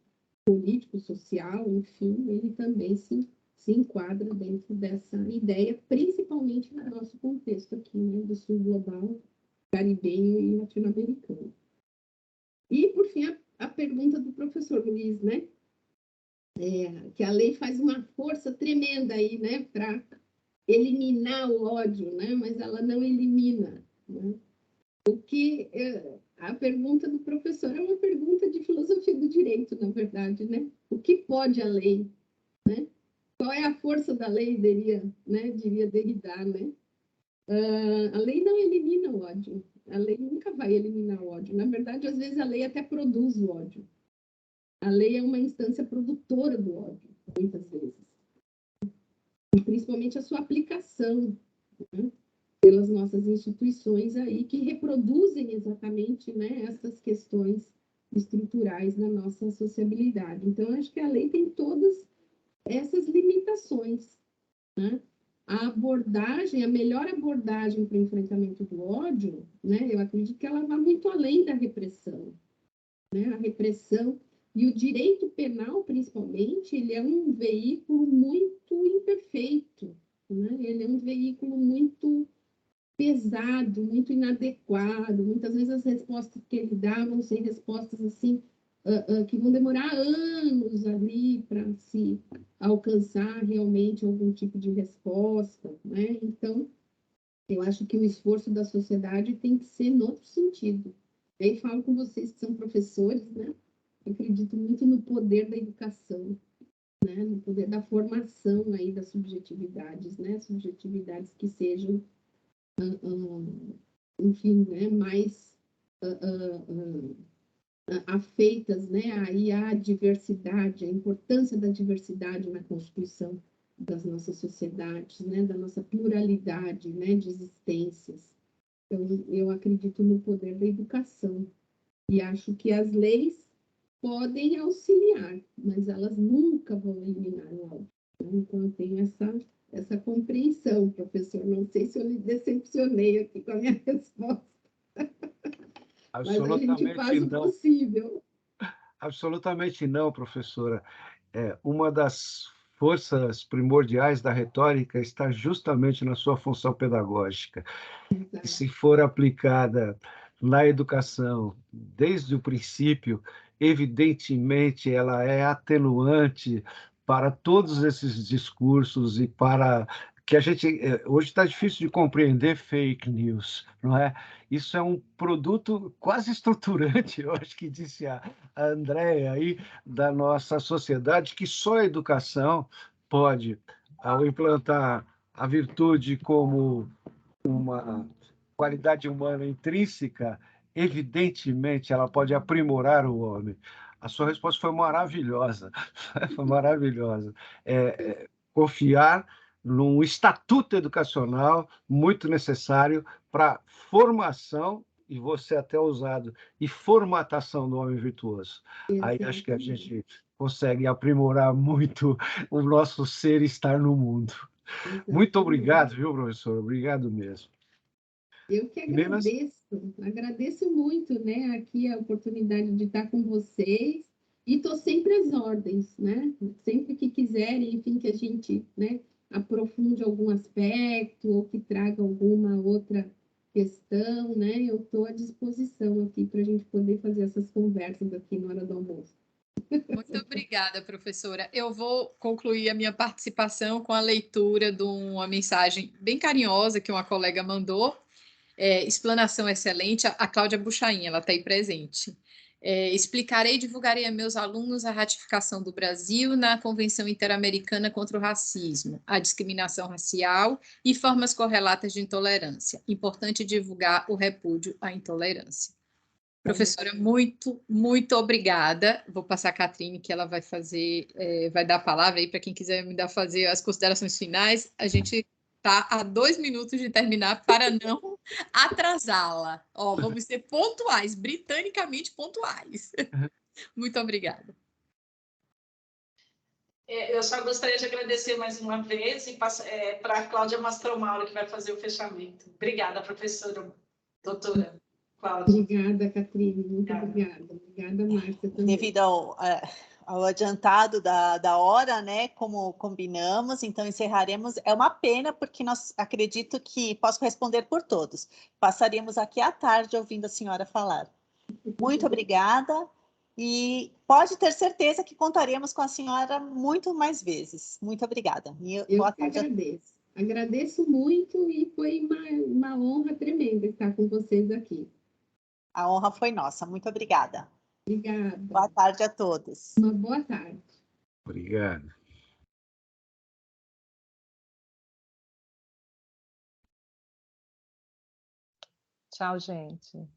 político, social, enfim, ele também se enquadra dentro dessa ideia, principalmente no nosso contexto aqui, né, do sul global, caribenho e latino-americano. E, por fim, a pergunta do professor Luiz, né, que a lei faz uma força tremenda aí, né, para eliminar o ódio, né? Mas ela não elimina, né? O que a pergunta do professor é uma pergunta de filosofia do direito, na verdade, né? O que pode a lei, né? Qual é a força da lei, diria Derrida, né? A lei não elimina o ódio. A lei nunca vai eliminar o ódio. Na verdade, às vezes a lei até produz o ódio. A lei é uma instância produtora do ódio, muitas vezes. E principalmente a sua aplicação, né? Pelas nossas instituições aí, que reproduzem exatamente, né, essas questões estruturais da nossa sociabilidade. Então, acho que a lei tem todas essas limitações, né? A melhor abordagem para o enfrentamento do ódio, né, eu acredito que ela vai muito além da repressão, né? A repressão e o direito penal, principalmente, ele é um veículo muito imperfeito, né? Ele é um veículo muito pesado, muito inadequado. Muitas vezes as respostas que ele dá vão ser respostas assim que vão demorar anos ali para se alcançar realmente algum tipo de resposta, né? Então, eu acho que o esforço da sociedade tem que ser no outro sentido. E aí falo com vocês que são professores, né? Eu acredito muito no poder da educação, né? No poder da formação aí das subjetividades, né? Subjetividades que sejam enfim, né, mais afeitas, né, aí à diversidade, a importância da diversidade na constituição das nossas sociedades, né, da nossa pluralidade, né, de existências. Então, eu acredito no poder da educação e acho que as leis podem auxiliar, mas elas nunca vão eliminar o ódio. Então, eu tenho essa compreensão, professor. Não sei se eu lhe decepcionei aqui com a minha resposta, mas a gente faz o possível. Absolutamente não, professora. Uma das forças primordiais da retórica está justamente na sua função pedagógica. E se for aplicada na educação desde o princípio, evidentemente ela é atenuante para todos esses discursos e para que a gente hoje está difícil de compreender fake news, não é? Isso é um produto quase estruturante, eu acho que disse a Andréia aí, da nossa sociedade, que só a educação pode, ao implantar a virtude como uma qualidade humana intrínseca, evidentemente ela pode aprimorar o homem. A sua resposta foi maravilhosa, foi maravilhosa. Confiar num estatuto educacional muito necessário para formação, e você até usado, e formatação do homem virtuoso. Aí acho que a gente consegue aprimorar muito o nosso ser e estar no mundo. Muito obrigado, viu, professor? Obrigado mesmo. Eu que agradeço muito, né, aqui a oportunidade de estar com vocês e estou sempre às ordens, né? Sempre que quiserem, enfim, que a gente, né, aprofunde algum aspecto ou que traga alguma outra questão, né? Eu estou à disposição aqui para a gente poder fazer essas conversas aqui na hora do almoço. Muito obrigada, professora. Eu vou concluir a minha participação com a leitura de uma mensagem bem carinhosa que uma colega mandou. Explanação excelente, a Cláudia Buchain, ela está aí presente. Explicarei e divulgarei a meus alunos a ratificação do Brasil na Convenção Interamericana contra o Racismo, a discriminação racial e formas correlatas de intolerância. Importante divulgar o repúdio à intolerância. Professora, muito, muito obrigada. Vou passar a Catrine, que ela vai fazer, vai dar a palavra aí para quem quiser me dar fazer as considerações finais. A gente está a 2 minutos de terminar para não atrasá-la. Vamos ser pontuais, britanicamente pontuais. Muito obrigada. Eu só gostaria de agradecer mais uma vez e para a Cláudia Mastromauro, que vai fazer o fechamento. Obrigada, professora, doutora Cláudia. Obrigada, Catrine, muito obrigada. Obrigada, Márcia, também. Devido ao adiantado da hora, né, como combinamos, então encerraremos. É uma pena, porque nós acredito que posso responder por todos. Passaríamos aqui à tarde ouvindo a senhora falar. Muito obrigada e pode ter certeza que contaremos com a senhora muito mais vezes. Muito obrigada. Eu que agradeço. agradeço muito e foi uma honra tremenda estar com vocês aqui. A honra foi nossa. Muito obrigada. Obrigada. Boa tarde a todos. Uma boa tarde. Obrigado. Tchau, gente.